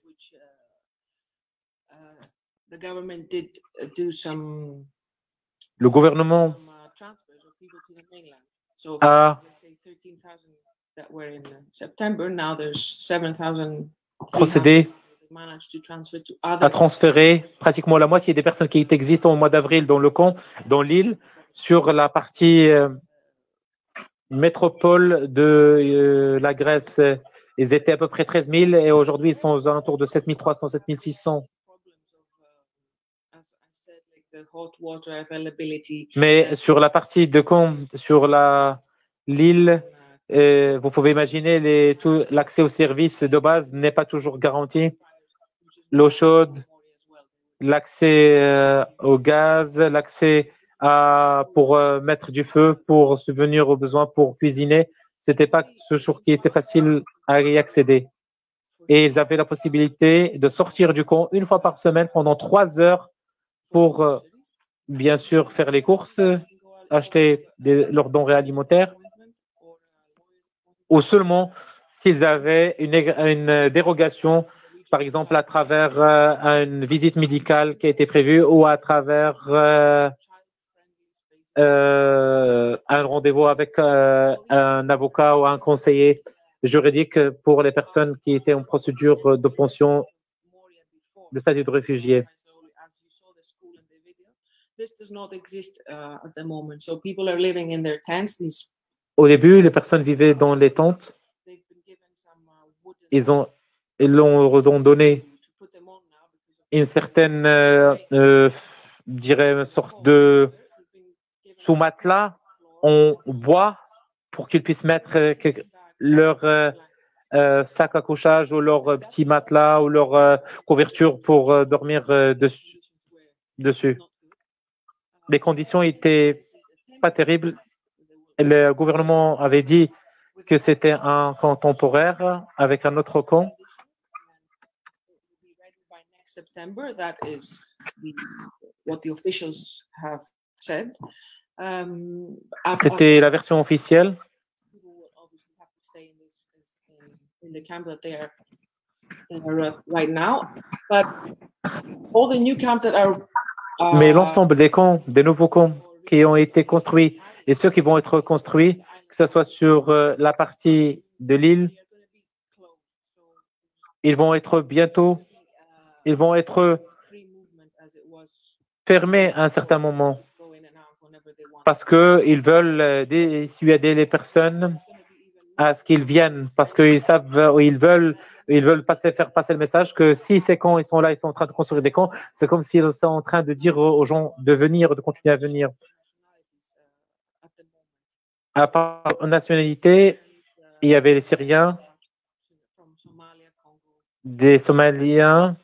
Speaker 4: Le gouvernement a procédé à transférer pratiquement la moitié des personnes qui existent au mois d'avril dans le camp, dans l'île, sur la partie métropole de la Grèce. Ils étaient à peu près 13 000 et aujourd'hui ils sont aux alentours de 7 300, 7 600. Mais sur la partie de camp, sur l'île, vous pouvez imaginer l'accès aux services de base n'est pas toujours garanti. L'eau chaude, l'accès au gaz, l'accès pour mettre du feu, pour subvenir aux besoins, pour cuisiner. C'était pas toujours qui était facile à y accéder. Et ils avaient la possibilité de sortir du camp une fois par semaine pendant 3 heures pour, bien sûr, faire les courses, acheter leurs denrées alimentaires, ou seulement s'ils avaient une dérogation, par exemple à travers une visite médicale qui a été prévue ou à travers un rendez-vous avec un avocat ou un conseiller juridique pour les personnes qui étaient en procédure d'obtention de statut de réfugié. Au début, les personnes vivaient dans les tentes. Ils leur ont donné une certaine, une sorte de sous-matelas en bois pour qu'ils puissent mettre leur sac à couchage ou leur petit matelas ou leur couverture pour dormir dessus. Les conditions n'étaient pas terribles. Le gouvernement avait dit que c'était un camp temporaire avec un autre camp. C'était la version officielle. Mais l'ensemble des camps, des nouveaux camps qui ont été construits et ceux qui vont être construits, que ce soit sur la partie de l'île, ils vont être fermés à un certain moment parce qu'ils veulent dissuader les personnes à ce qu'ils viennent, parce qu'ils savent ou ils veulent Ils veulent faire passer le message que si ces camps, ils sont là, ils sont en train de construire des camps, c'est comme s'ils sont en train de dire aux gens de venir, de continuer à venir. À part nationalité, il y avait les Syriens, des Somaliens,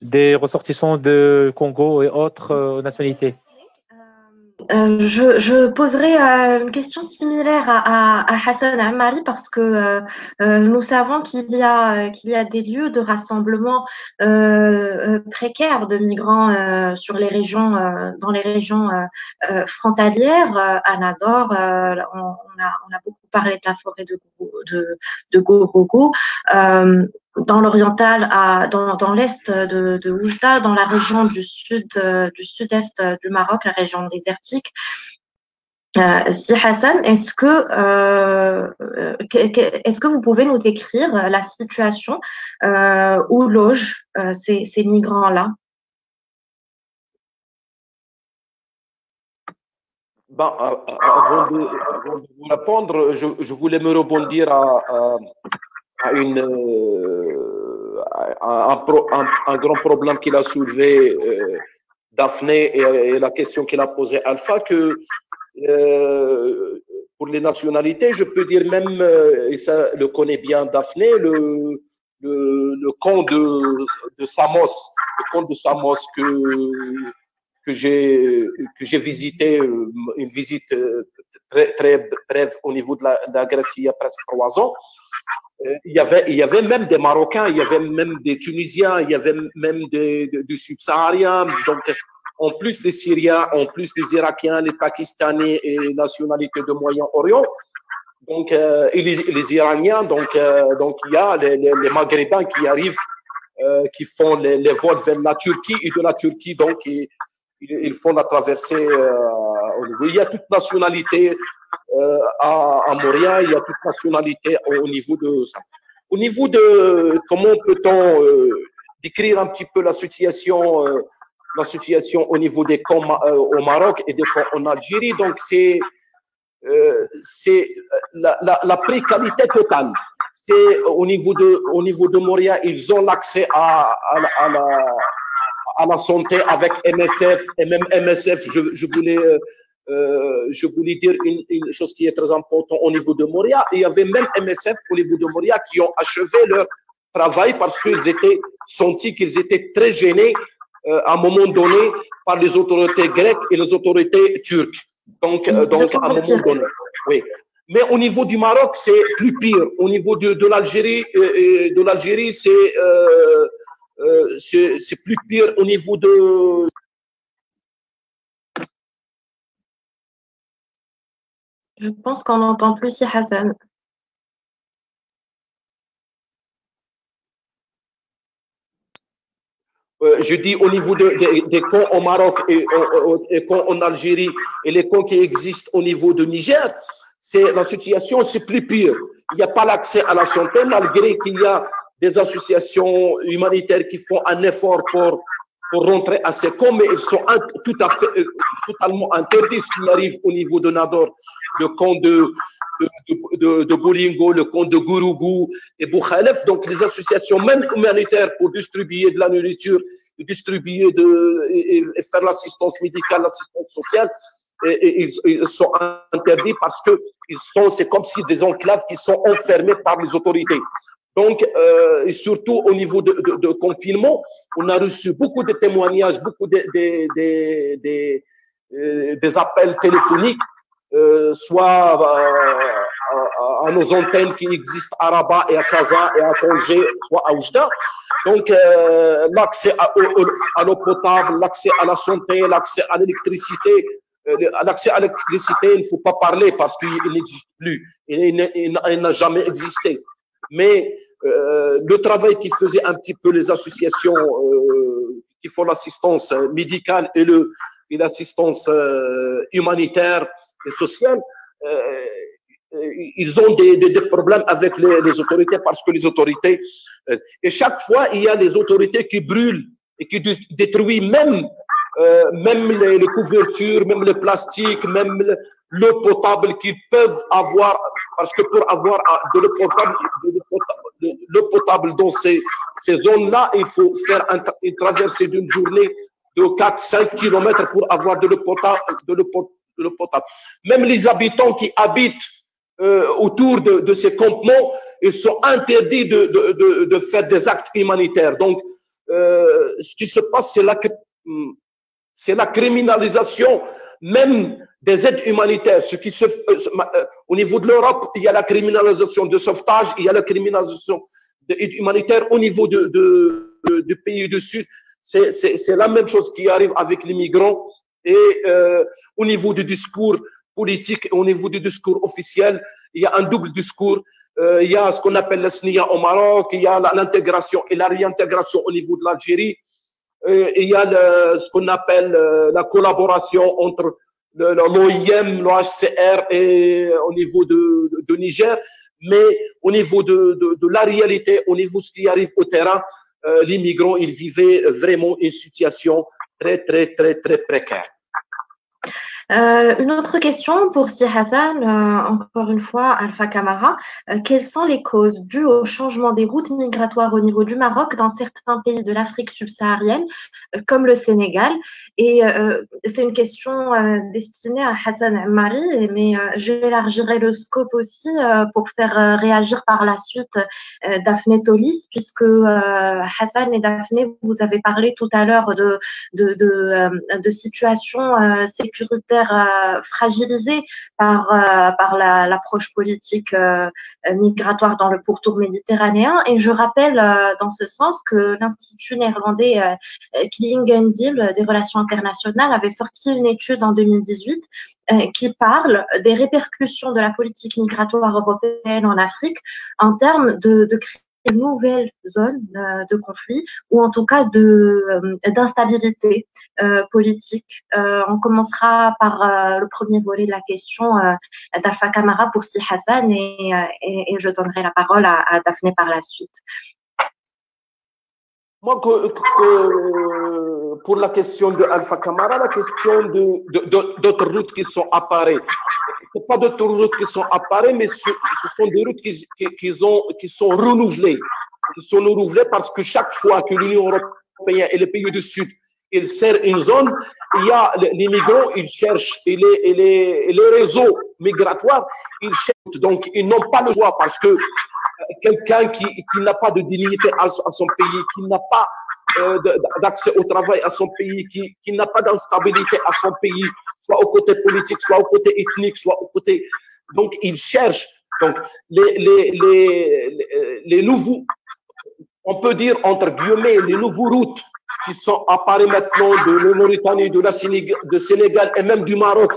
Speaker 4: des ressortissants de Congo et autres nationalités.
Speaker 1: Je poserai une question similaire à Hassan Ammari parce que nous savons qu'il y a des lieux de rassemblement précaires de migrants sur les régions, dans les régions frontalières. Anador, on a beaucoup parlé de la forêt de Gorogo. Dans l'oriental, dans l'est de Oujda, dans la région du sud-est du Maroc, la région désertique. Si Hassan, est-ce que vous pouvez nous décrire la situation où logent ces migrants-là?
Speaker 3: Avant de vous répondre, je voulais me rebondir à un grand problème qu'il a soulevé Daphné et la question qu'il a posée Alpha, que pour les nationalités, je peux dire même, et ça le connaît bien Daphné, le camp de Samos, que j'ai visité, une visite très brève au niveau de la Grèce il y a presque 3 ans. Il y avait même des Marocains, il y avait même des Tunisiens, il y avait même des Subsahariens. Donc, en plus des Syriens, en plus des Irakiens, les Pakistanais et nationalités de Moyen-Orient. Donc, et les Iraniens. Donc, il y a les Maghrébins qui arrivent, qui font les vols vers la Turquie et de la Turquie. Donc, ils font la traversée. Il y a toute nationalité. À Moria, il y a toute nationalité au niveau de ça. Au niveau de comment peut-on décrire un petit peu la situation au niveau des camps au Maroc et des camps en Algérie. Donc c'est la précarité totale. C'est au niveau de Moria, ils ont l'accès à la santé avec MSF et même MSF. Je voulais dire une chose qui est très importante au niveau de Moria. Il y avait même MSF au niveau de Moria qui ont achevé leur travail parce qu'ils étaient sentis qu'ils étaient très gênés à un moment donné par les autorités grecques et les autorités turques. Donc à un moment donné. Oui. Mais au niveau du Maroc, c'est plus pire. Au niveau de l'Algérie, c'est plus pire au niveau de.
Speaker 1: Je pense qu'on n'entend plus si Hassan.
Speaker 3: Je dis au niveau des camps au Maroc et camps en Algérie et les camps qui existent au niveau de Niger, la situation c'est plus pire. Il n'y a pas l'accès à la santé malgré qu'il y a des associations humanitaires qui font un effort pour rentrer à ces camps, mais ils sont totalement interdits. Ce qui arrive au niveau de Nador, le camp de Bolingo, le camp de Gourougou et Boukhalef. Donc, les associations, même humanitaires, pour distribuer de la nourriture, distribuer et faire l'assistance médicale, l'assistance sociale, et ils sont interdits parce que c'est comme si des enclaves qui sont enfermées par les autorités. Donc, et surtout au niveau de confinement, on a reçu beaucoup de témoignages, beaucoup des appels téléphoniques, soit à nos antennes qui existent à Rabat et à Casa et à Tanger, soit à Oujda. Donc, l'accès à l'eau potable, l'accès à la santé, l'accès à l'électricité. L'accès à l'électricité, il ne faut pas parler parce qu'il n'existe plus. Il n'a jamais existé. Mais le travail qui faisait un petit peu les associations qui font l'assistance médicale et l'assistance humanitaire et sociale, ils ont des problèmes avec les autorités parce que les autorités, et chaque fois, il y a les autorités qui brûlent et qui détruisent même les couvertures, même le plastique, même l'eau potable qu'ils peuvent avoir, parce que pour avoir de l'eau potable, l'eau potable dans ces zones-là, il faut faire une traversée d'une journée de 4-5 kilomètres pour avoir de l'eau potable. Même les habitants qui habitent autour de ces campements, ils sont interdits de faire des actes humanitaires. Donc, ce qui se passe, c'est la criminalisation même des aides humanitaires. Au niveau de l'Europe, il y a la criminalisation de sauvetage, il y a la criminalisation d'aide humanitaire. Au niveau du pays du Sud, c'est la même chose qui arrive avec les migrants. Et au niveau du discours politique, au niveau du discours officiel, il y a un double discours. Il y a ce qu'on appelle la SNIA au Maroc, il y a l'intégration et la réintégration au niveau de l'Algérie. Il y a ce qu'on appelle la collaboration entre l'OIM, l'OHCR et au niveau de Niger. Mais au niveau de la réalité, au niveau de ce qui arrive au terrain, les migrants, ils vivaient vraiment une situation très précaire.
Speaker 1: Une autre question pour Si Hassan, encore une fois, Alpha Camara. Quelles sont les causes dues au changement des routes migratoires au niveau du Maroc dans certains pays de l'Afrique subsaharienne, comme le Sénégal? Et c'est une question destinée à Hassan Ammari, mais j'élargirai le scope aussi pour faire réagir par la suite Daphné Tolis, puisque Hassan et Daphné, vous avez parlé tout à l'heure de situations sécuritaires fragilisée par l'approche politique migratoire dans le pourtour méditerranéen. Et je rappelle dans ce sens que l'Institut néerlandais Klingendeel des relations internationales avait sorti une étude en 2018 qui parle des répercussions de la politique migratoire européenne en Afrique en termes de nouvelles zones de conflit ou en tout cas d'instabilité politique. On commencera par le premier volet de la question d'Alpha Camara pour Si Hassan et je donnerai la parole à Daphné par la suite.
Speaker 3: Moi, pour la question de Alpha Camara, la question d'autres routes qui sont apparues. Ce pas d'autres routes qui sont apparues, mais ce sont des routes qui sont renouvelées. Qui sont renouvelées parce que chaque fois que l'Union européenne et les pays du Sud, ils serrent une zone, il y a les migrants, ils cherchent, et les réseaux migratoires, ils cherchent. Donc, ils n'ont pas le choix parce que quelqu'un qui n'a pas de dignité à son pays, qui n'a pas d'accès au travail à son pays, qui n'a pas d'instabilité à son pays, soit au côté politique, soit au côté ethnique, soit au côté... Donc, ils cherchent. Donc, les nouveaux, on peut dire, entre guillemets, les nouveaux routes qui sont apparues maintenant de la Mauritanie, de Sénégal et même du Maroc,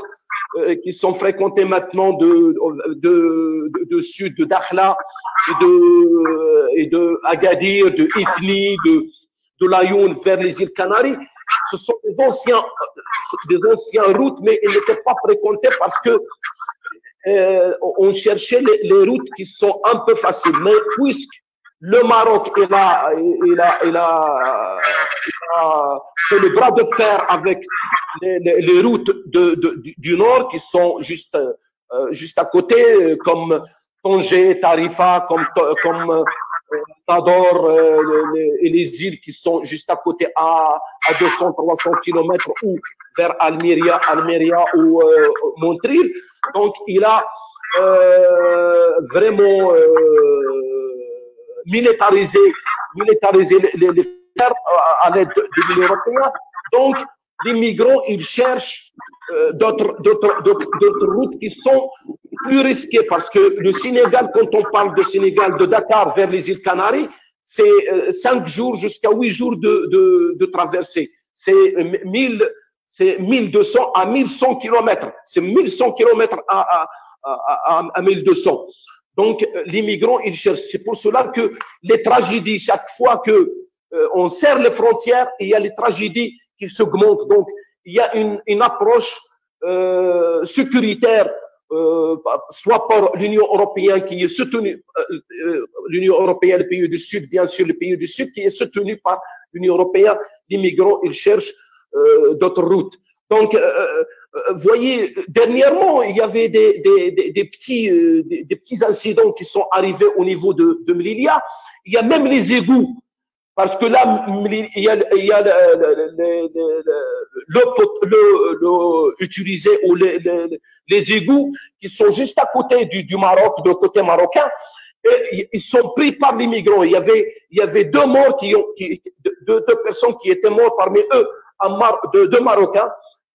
Speaker 3: qui sont fréquentées maintenant de sud, de Dakhla, et de Agadir, de Ifni, de l'Ayoun vers les îles Canaries. Ce sont des anciennes routes, mais elles n'étaient pas fréquentées parce que on cherchait les routes qui sont un peu faciles. Mais puisque le Maroc est là, fait le bras de fer avec les routes du nord qui sont juste à côté, comme Tanger, Tarifa, comme Tador et les îles qui sont juste à côté à 200-300 kilomètres ou vers Almeria ou Montréal. Donc, il a vraiment militarisé les terres à l'aide de l'Union européenne. Donc, les migrants, ils cherchent d'autres routes qui sont plus risquées parce que le Sénégal, quand on parle de Sénégal, de Dakar vers les îles Canaries, c'est 5 jours jusqu'à 8 jours de traversée. C'est 1200 à 1100 kilomètres. C'est 1100 kilomètres à 1200. Donc, les migrants, ils cherchent. C'est pour cela que les tragédies, chaque fois que on serre les frontières, il y a les tragédies qui s'augmentent. Donc, il y a une approche sécuritaire, soit par l'Union européenne qui est soutenue, l'Union européenne, les pays du Sud, bien sûr, les pays du Sud qui est soutenu par l'Union européenne. Les migrants, ils cherchent d'autres routes. Donc, voyez, dernièrement, il y avait des petits incidents qui sont arrivés au niveau de Melilla. Il y a même les égouts. Parce que là, il y a l'eau utilisée ou les égouts qui sont juste à côté du Maroc, de côté marocain. Et ils sont pris par les migrants. Il y avait deux morts deux personnes qui étaient mortes parmi eux, deux Marocains.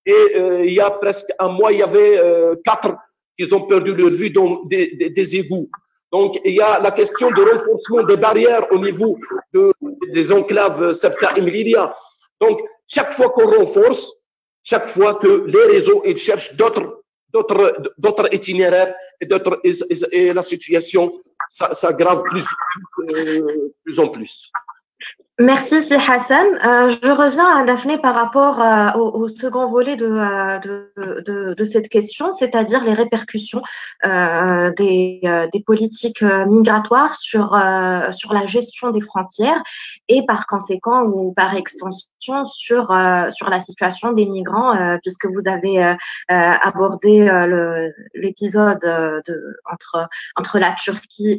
Speaker 3: Et il y a presque un mois, il y avait 4 qui ont perdu leur vie dans des égouts. Donc, il y a la question de renforcement des barrières au niveau des enclaves Ceuta et Melilla. Donc, chaque fois qu'on renforce, chaque fois que les réseaux ils cherchent d'autres itinéraires et la situation s'aggrave plus en plus.
Speaker 1: Merci, c'est Hassan. Je reviens à Daphné par rapport au second volet de cette question, c'est-à-dire les répercussions des politiques migratoires sur la gestion des frontières et par conséquent ou par extension sur la situation des migrants, puisque vous avez abordé l'épisode entre la Turquie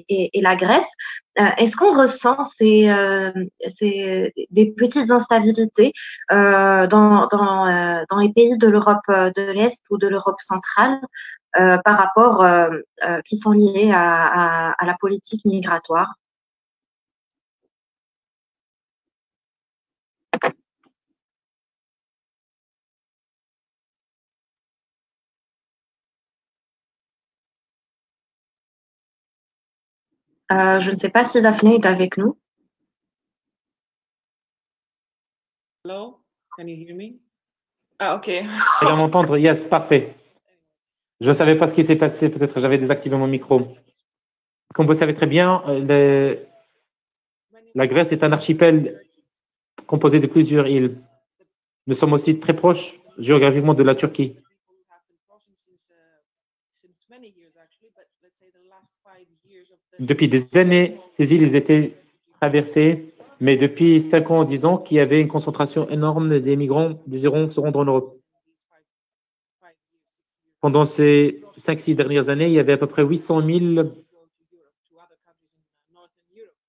Speaker 1: et la Grèce. Est-ce qu'on ressent des petites instabilités dans les pays de l'Europe de l'Est ou de l'Europe centrale par rapport qui sont liés à la politique migratoire? Je ne sais pas si Daphné est avec nous.
Speaker 2: Hello, can you hear me? Ah, ok.
Speaker 4: Je vais m'entendre, yes, parfait. Je ne savais pas ce qui s'est passé, peut-être que j'avais désactivé mon micro. Comme vous savez très bien, la Grèce est un archipel composé de plusieurs îles. Nous sommes aussi très proches géographiquement de la Turquie. Depuis des années, ces îles étaient traversées, mais depuis 5 ans, 10 ans, qu'il y avait une concentration énorme des migrants désirant se rendre en Europe. Pendant ces 5-6 dernières années, il y avait à peu près 800 000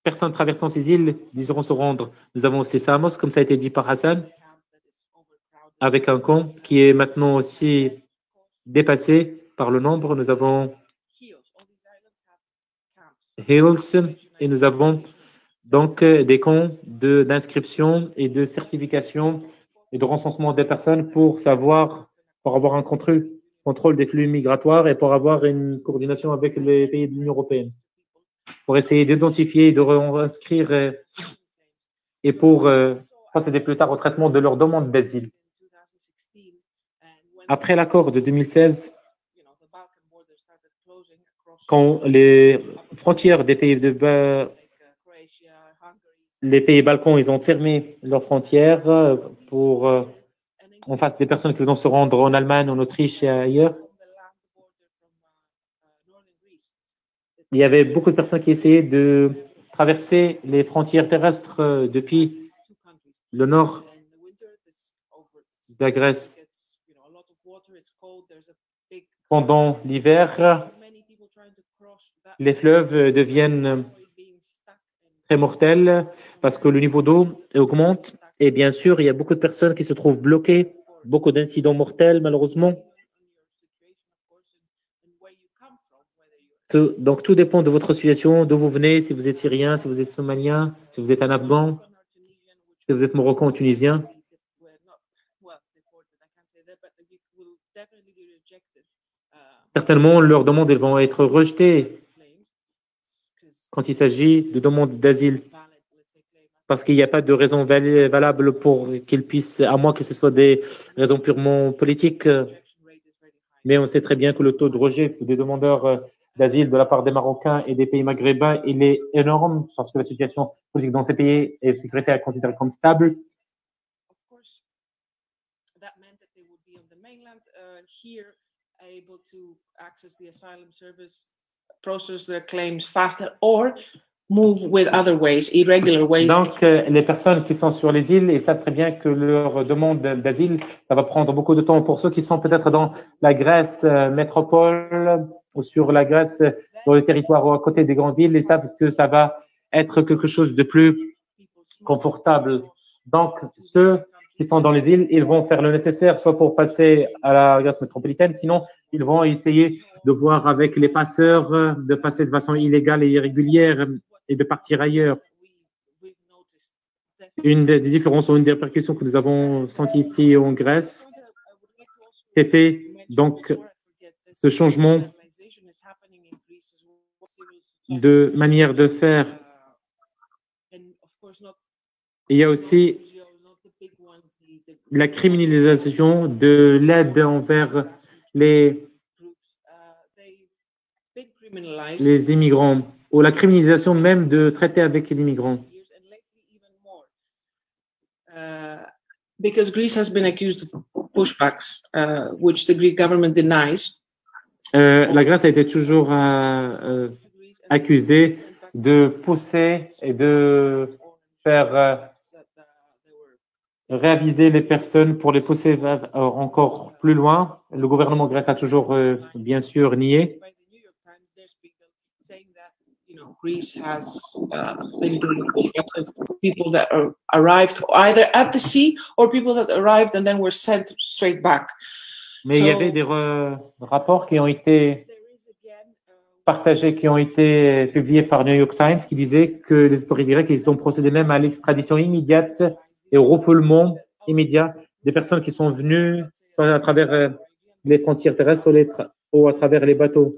Speaker 4: personnes traversant ces îles désirant se rendre. Nous avons aussi Samos, comme ça a été dit par Hassan, avec un camp qui est maintenant aussi dépassé par le nombre. Nous avons Hills et nous avons donc des camps d'inscription et de certification et de recensement des personnes pour avoir un contrôle des flux migratoires et pour avoir une coordination avec les pays de l'Union européenne, pour essayer d'identifier et de réinscrire et pour procéder plus tard au traitement de leurs demandes d'asile. Après l'accord de 2016, quand les frontières des pays les pays Balkans, ils ont fermé leurs frontières pour en face des personnes qui vont se rendre en Allemagne, en Autriche et ailleurs. Il y avait beaucoup de personnes qui essayaient de traverser les frontières terrestres depuis le nord de la Grèce. Pendant l'hiver, les fleuves deviennent très mortels parce que le niveau d'eau augmente et bien sûr, il y a beaucoup de personnes qui se trouvent bloquées, beaucoup d'incidents mortels malheureusement. Donc, tout dépend de votre situation, d'où vous venez, si vous êtes syrien, si vous êtes somalien, si vous êtes un afghan, si vous êtes marocain ou tunisien. Certainement, leurs demandes elles vont être rejetées quand il s'agit de demandes d'asile, parce qu'il n'y a pas de raison valable pour qu'ils puissent, à moins que ce soit des raisons purement politiques. Mais on sait très bien que le taux de rejet des demandeurs d'asile de la part des Marocains et des pays maghrébins, il est énorme, parce que la situation politique dans ces pays et sécuritaire est considérée comme stable. Donc, les personnes qui sont sur les îles, ils savent très bien que leur demande d'asile, ça va prendre beaucoup de temps. Pour ceux qui sont peut-être dans la Grèce métropole ou sur la Grèce, dans le territoire à côté des grandes villes, ils savent que ça va être quelque chose de plus confortable. Donc, ceux qui sont dans les îles, ils vont faire le nécessaire, soit pour passer à la Grèce métropolitaine, sinon ils vont essayer de voir avec les passeurs, de passer de façon illégale et irrégulière et de partir ailleurs. Une des différences ou une des répercussions que nous avons senties ici en Grèce, c'était donc ce changement de manière de faire. Il y a aussi la criminalisation de l'aide envers les immigrants, ou la criminalisation même de traiter avec les immigrants.
Speaker 2: Because Greece has been accused of pushbacks, which the Greek government denies.
Speaker 4: La Grèce a été toujours accusée de pousser et de faire réaviser les personnes pour les pousser encore plus loin. Le gouvernement grec a toujours, bien sûr, nié.
Speaker 2: Greece has been doing people that arrived either at the sea or people that arrived and then were sent straight back.
Speaker 4: Mais il y avait des rapports qui ont été partagés, qui ont été publiés par New York Times, qui disaient que les autorités grecques, ils ont procédé même à l'extradition immédiate et au refoulement immédiat des personnes qui sont venues à travers les frontières terrestres ou à travers les bateaux.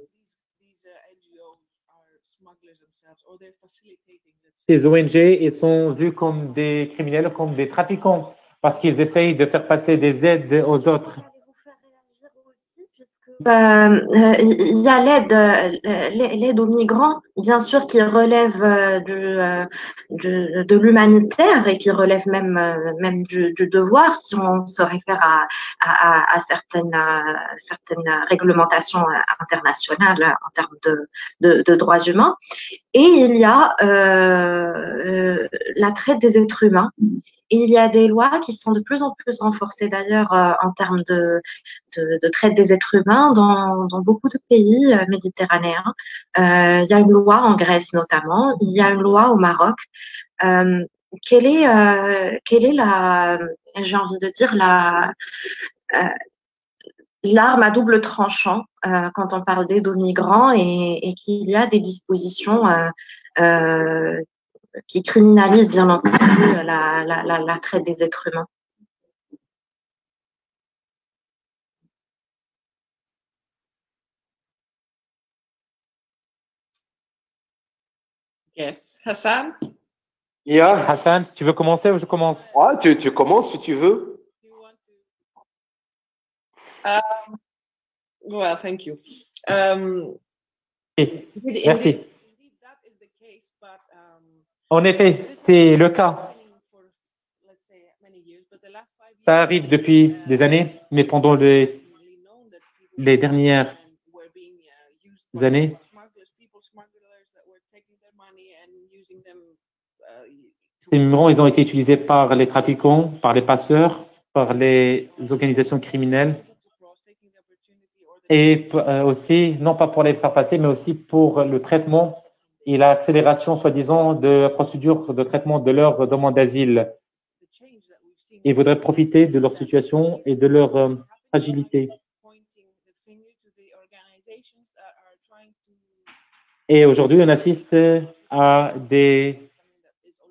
Speaker 4: Ces ONG, ils sont vus comme des criminels, comme des trafiquants, parce qu'ils essayent de faire passer des aides aux autres.
Speaker 1: Il y a l'aide aux migrants, bien sûr, qui relève de l'humanitaire et qui relève même du devoir, si on se réfère à certaines réglementations internationales en termes de droits humains. Et il y a la traite des êtres humains. Et il y a des lois qui sont de plus en plus renforcées d'ailleurs en termes de traite des êtres humains dans beaucoup de pays méditerranéens. Il y a une loi en Grèce notamment, il y a une loi au Maroc. Quelle est la, j'ai envie de dire, l'arme à double tranchant quand on parle d'aide aux migrants et qu'il y a des dispositions qui criminalise bien entendu la traite des êtres humains.
Speaker 2: Yes. Hassan?
Speaker 3: Yeah.
Speaker 4: Hassan, tu veux commencer ou je commence?
Speaker 3: Ouais, tu commences si tu veux.
Speaker 2: Well, thank you.
Speaker 4: Merci. En effet, c'est le cas. Ça arrive depuis des années, mais pendant les dernières années, ces migrants, ils ont été utilisés par les trafiquants, par les passeurs, par les organisations criminelles et aussi, non pas pour les faire passer, mais aussi pour le traitement et l'accélération, soi-disant, de la procédure de traitement de leur demande d'asile. Ils voudraient profiter de leur situation et de leur fragilité. Et aujourd'hui, on assiste à des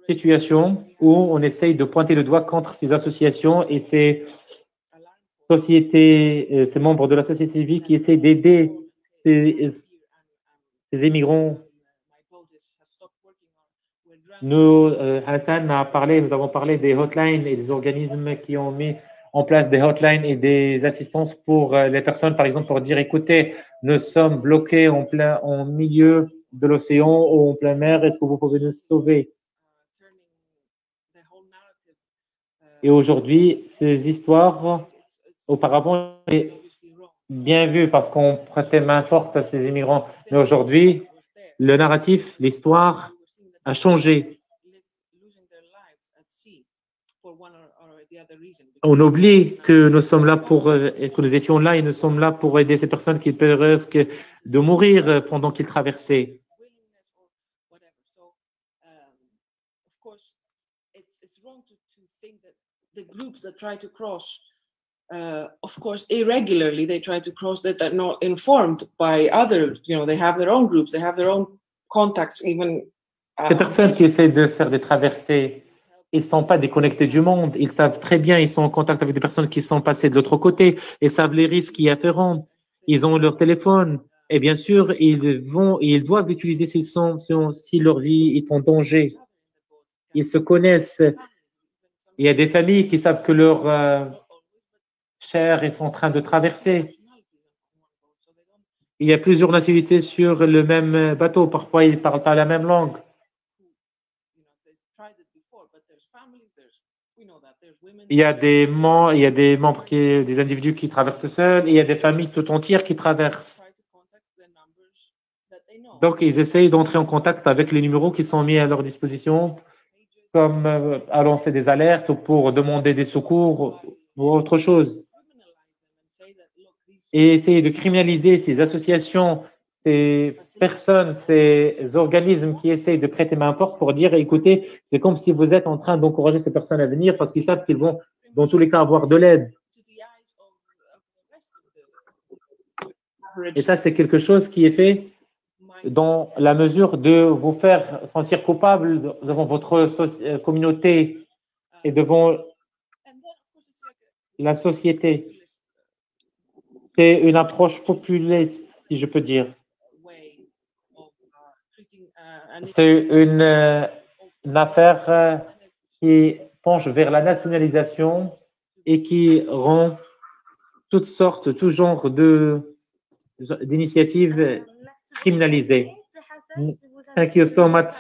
Speaker 4: situations où on essaye de pointer le doigt contre ces associations et ces sociétés, ces membres de la société civile qui essaient d'aider ces immigrants. Nous, Hassan a parlé, nous avons parlé des hotlines et des organismes qui ont mis en place des hotlines et des assistances pour les personnes, par exemple, pour dire, écoutez, nous sommes bloqués en milieu de l'océan ou en pleine mer, est-ce que vous pouvez nous sauver? Et aujourd'hui, ces histoires, auparavant, étaient bien vues parce qu'on prêtait main forte à ces immigrants. Mais aujourd'hui, le narratif, l'histoire a changé. On oublie que nous sommes là que nous étions là et nous sommes là pour aider ces personnes qui risquent de mourir pendant qu'ils traversaient.
Speaker 2: think that the groups that try to cross, of course, irregularly, they try to cross that are not informed by other, they have their own groups, they have their own contacts, even.
Speaker 4: Ces personnes qui essaient de faire des traversées, ils ne sont pas déconnectés du monde. Ils savent très bien, ils sont en contact avec des personnes qui sont passées de l'autre côté et savent les risques y afférents. Ils ont leur téléphone et bien sûr, ils doivent l'utiliser si leur vie est en danger. Ils se connaissent. Il y a des familles qui savent que leurs chers sont en train de traverser. Il y a plusieurs nationalités sur le même bateau. Parfois, ils ne parlent pas la même langue. Il y a des membres, des individus qui traversent seuls. Et il y a des familles tout entières qui traversent. Donc, ils essayent d'entrer en contact avec les numéros qui sont mis à leur disposition, comme à lancer des alertes ou pour demander des secours ou autre chose. Et essayer de criminaliser ces associations, ces personnes, ces organismes qui essayent de prêter main forte pour dire, écoutez, c'est comme si vous êtes en train d'encourager ces personnes à venir parce qu'ils savent qu'ils vont, dans tous les cas, avoir de l'aide. Et ça, c'est quelque chose qui est fait dans la mesure de vous faire sentir coupable devant votre communauté et devant la société. C'est une approche populiste, si je peux dire. C'est une affaire qui penche vers la nationalisation et qui rend toutes sortes, tout genre d'initiatives criminalisées. Thank you so much.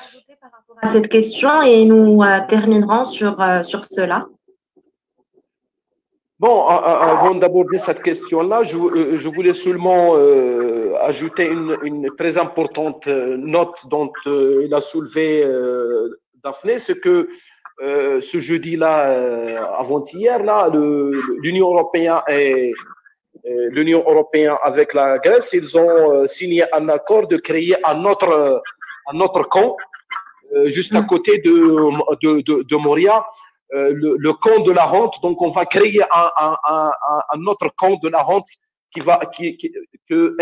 Speaker 1: À cette question et nous terminerons sur cela.
Speaker 3: Bon, avant d'aborder cette question-là, je voulais seulement ajouter une très importante note dont il a soulevé Daphné, c'est que ce jeudi-là, avant-hier, là, l'Union européenne et l'Union européenne avec la Grèce, ils ont signé un accord de créer un autre camp juste à côté de Moria. Le camp de la honte, donc on va créer un autre camp de la honte que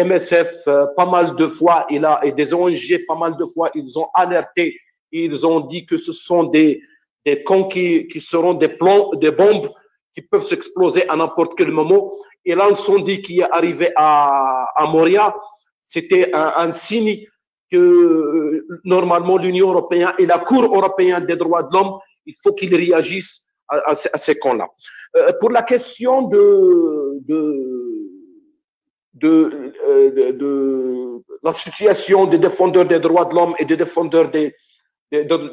Speaker 3: MSF pas mal de fois et des ONG pas mal de fois ils ont alerté, ils ont dit que ce sont des camps qui seront des bombes qui peuvent s'exploser à n'importe quel moment. Et l'incendie qui est arrivé à Moria, c'était un signe que normalement l'Union européenne et la Cour européenne des droits de l'homme, il faut qu'ils réagissent à ces camps-là. Pour la question de la situation des défendeurs des droits de l'homme et des défendeurs des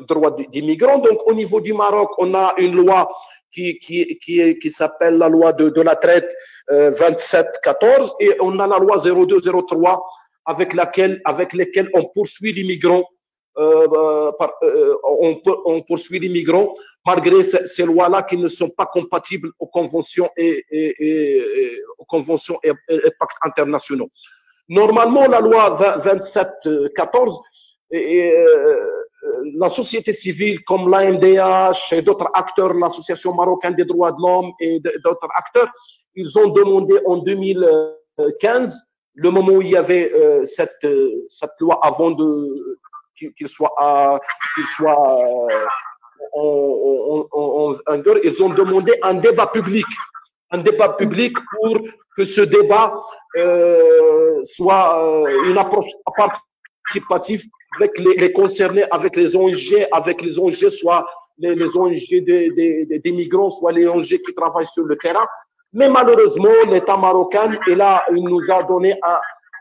Speaker 3: droits des migrants, donc au niveau du Maroc, on a une loi qui s'appelle la loi de la traite 2714 et on a la loi 0203 avec lesquelles on poursuit les migrants, on poursuit les migrants malgré ces lois-là qui ne sont pas compatibles aux conventions et pactes internationaux. Normalement, la loi 2714, la société civile comme l'AMDH et d'autres acteurs, l'Association marocaine des droits de l'homme et d'autres acteurs, ils ont demandé en 2015, le moment où il y avait cette loi avant qu'il soit en guerre, ils ont demandé un débat public pour que ce débat soit une approche participative avec les concernés, avec les ONG, soit les ONG des migrants, soit les ONG qui travaillent sur le terrain. Mais malheureusement, l'État marocain, il nous a donné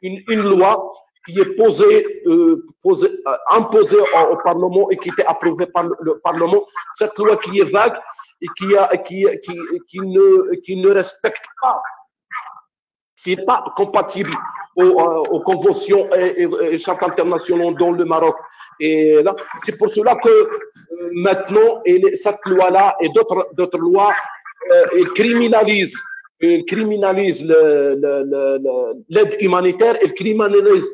Speaker 3: une loi qui est imposée au Parlement et qui était approuvée par le Parlement. Cette loi qui est vague et qui ne respecte pas, qui n'est pas compatible aux conventions et chartes internationaux dans le Maroc. Et là, c'est pour cela que maintenant, cette loi-là et d'autres lois, elle criminalise l'aide humanitaire, elle criminalise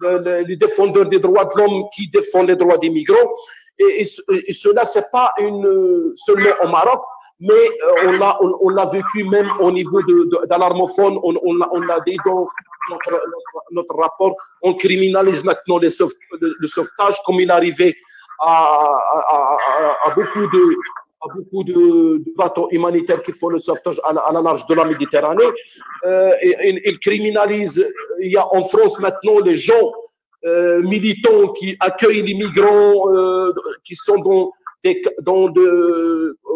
Speaker 3: les défendeurs des droits de l'homme qui défendent les droits des migrants. et cela, c'est pas seulement au Maroc, mais on l'a vécu même au niveau de l'alarmophone. On l'a dit dans notre rapport. On criminalise maintenant le sauvetage, comme il arrivait à beaucoup de bateaux humanitaires qui font le sauvetage à la large de la Méditerranée. Il criminalise. Il y a en France maintenant les gens militants qui accueillent les migrants qui sont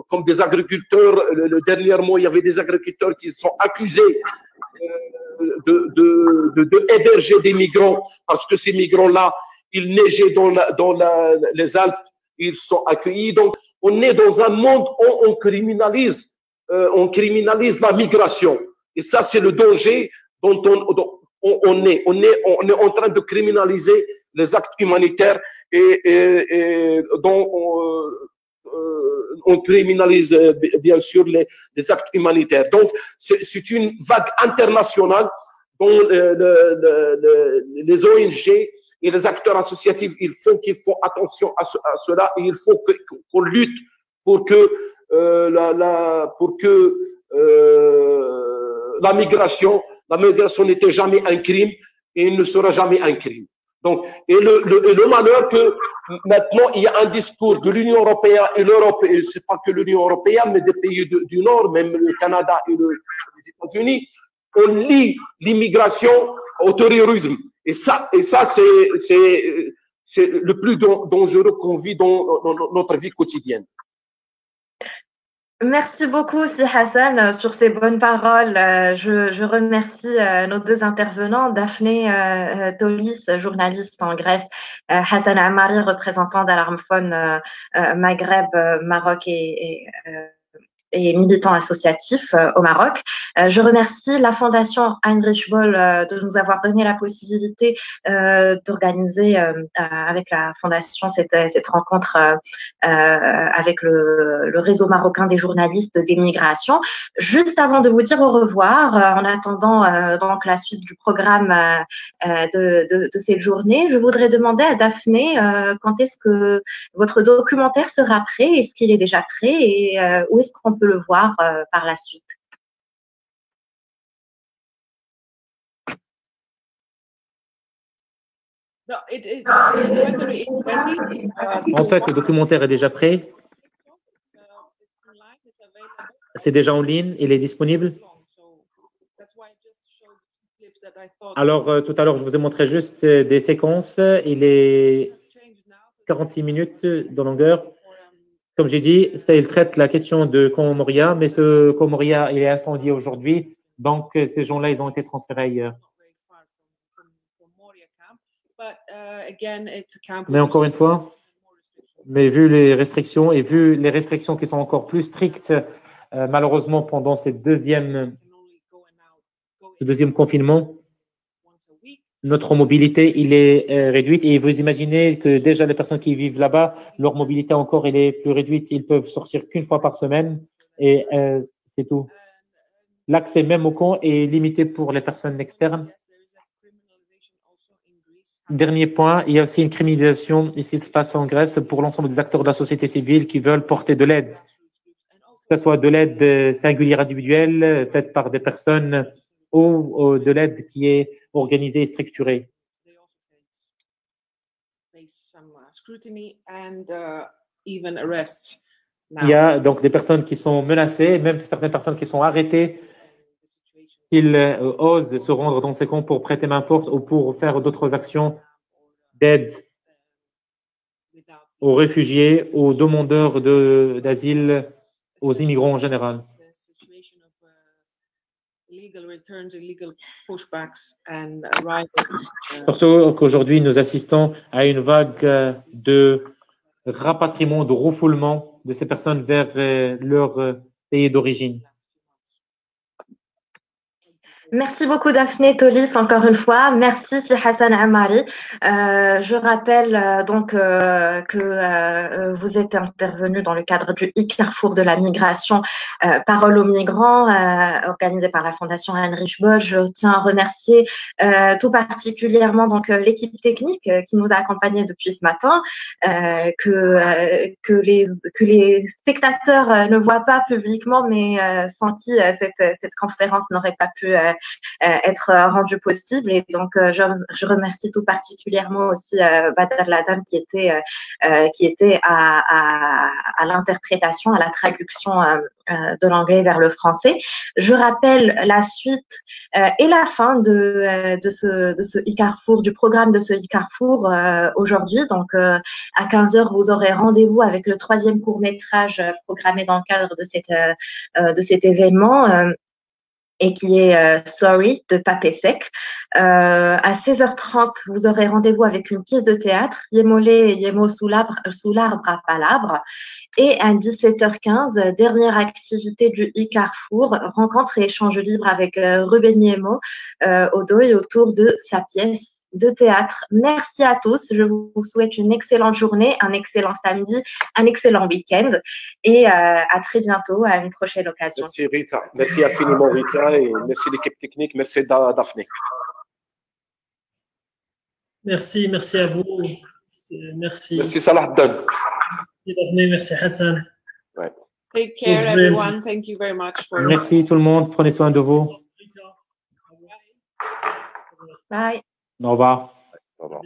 Speaker 3: comme des agriculteurs. Le dernièrement, il y avait des agriculteurs qui sont accusés d'héberger des migrants parce que ces migrants-là, ils neigeaient dans les Alpes, ils sont accueillis. Donc, on est dans un monde où on criminalise la migration. Et ça, c'est le danger dont on est en train de criminaliser les actes humanitaires et dont on criminalise bien sûr les actes humanitaires. Donc, c'est une vague internationale dont les ONG et les acteurs associatifs, qu'ils font attention à cela et il faut qu'on lutte pour que la migration n'était jamais un crime et il ne sera jamais un crime. Donc, et le malheur que maintenant il y a un discours de l'Union européenne et l'Europe, et c'est pas que l'Union européenne, mais des pays du Nord, même le Canada et les États-Unis, on lie l'immigration au terrorisme. Et ça, c'est le plus dangereux qu'on vit dans notre vie quotidienne.
Speaker 1: Merci beaucoup, Si Hassan, sur ces bonnes paroles. Je remercie nos deux intervenants, Daphné Tolis, journaliste en Grèce, Hassan Amari, représentant d'Alarmophone Maghreb, Maroc et militant associatif au Maroc. Je remercie la Fondation Heinrich Böll de nous avoir donné la possibilité d'organiser avec la Fondation cette rencontre avec le réseau marocain des journalistes des migrations. Juste avant de vous dire au revoir, en attendant donc la suite du programme de cette journée, je voudrais demander à Daphné quand est-ce que votre documentaire sera prêt, est-ce qu'il est déjà prêt et où est-ce qu'on peut le voir par la suite.
Speaker 4: En fait, le documentaire est déjà prêt. C'est déjà en ligne, il est disponible. Alors, tout à l'heure, je vous ai montré juste des séquences. Il est 46 minutes de longueur. Comme j'ai dit, il traite la question de Camp Moria, mais ce Camp Moria, il est incendié aujourd'hui. Donc, ces gens-là, ils ont été transférés ailleurs. Mais encore une fois, vu les restrictions et vu les restrictions qui sont encore plus strictes, malheureusement, pendant ce deuxième confinement, notre mobilité, il est réduite. Et vous imaginez que déjà les personnes qui vivent là-bas, leur mobilité encore, elle est plus réduite. Ils peuvent sortir qu'une fois par semaine et c'est tout. L'accès même au camp est limité pour les personnes externes. Dernier point, il y a aussi une criminalisation ici se passe en Grèce pour l'ensemble des acteurs de la société civile qui veulent porter de l'aide, que ce soit de l'aide singulière individuelle faite par des personnes ou de l'aide qui est organisée et structurée. Il y a donc des personnes qui sont menacées, même certaines personnes qui sont arrêtées, qu'ils osent se rendre dans ces camps pour prêter main forte ou pour faire d'autres actions d'aide aux réfugiés, aux demandeurs d'asile, aux immigrants en général. Surtout qu'aujourd'hui, nous assistons à une vague de rapatriement, de refoulement de ces personnes vers leur pays d'origine.
Speaker 1: Merci beaucoup Daphné Tolis, encore une fois. Merci si Hassan Amari. Je rappelle que vous êtes intervenu dans le cadre du e-Carrefour de la migration Parole aux migrants, organisé par la Fondation Heinrich Böll. Je tiens à remercier tout particulièrement l'équipe technique qui nous a accompagnés depuis ce matin, que les spectateurs ne voient pas publiquement, mais sans qui cette conférence n'aurait pas pu être rendu possible. Et donc, je remercie tout particulièrement aussi Badr Ladan qui était à l'interprétation, à la traduction de l'anglais vers le français. Je rappelle la suite et la fin de ce e-Carrefour, du programme de ce e-Carrefour aujourd'hui. Donc, à 15h, vous aurez rendez-vous avec le 3e court-métrage programmé dans le cadre de cet événement. Et qui est Sorry de Papé Sec. À 16h30, vous aurez rendez-vous avec une pièce de théâtre, Yemolé Yemo sous l'arbre à palabre. Et à 17h15, dernière activité du e-Carrefour, rencontre et échange libre avec Ruben Yemo Odoy autour de sa pièce de théâtre. Merci à tous. Je vous souhaite une excellente journée, un excellent samedi, un excellent week-end et à très bientôt, à une prochaine occasion.
Speaker 3: Merci Rita. Merci infiniment Rita et merci l'équipe technique. Merci Daphné.
Speaker 8: Merci à vous. Merci.
Speaker 3: Merci Salah Abdel.
Speaker 8: Merci Daphné, merci Hassan.
Speaker 3: Ouais.
Speaker 2: Take care everyone. Thank you very much for
Speaker 4: Merci tout le monde. Prenez soin de vous.
Speaker 1: Bye.
Speaker 4: Au revoir.
Speaker 3: Au revoir.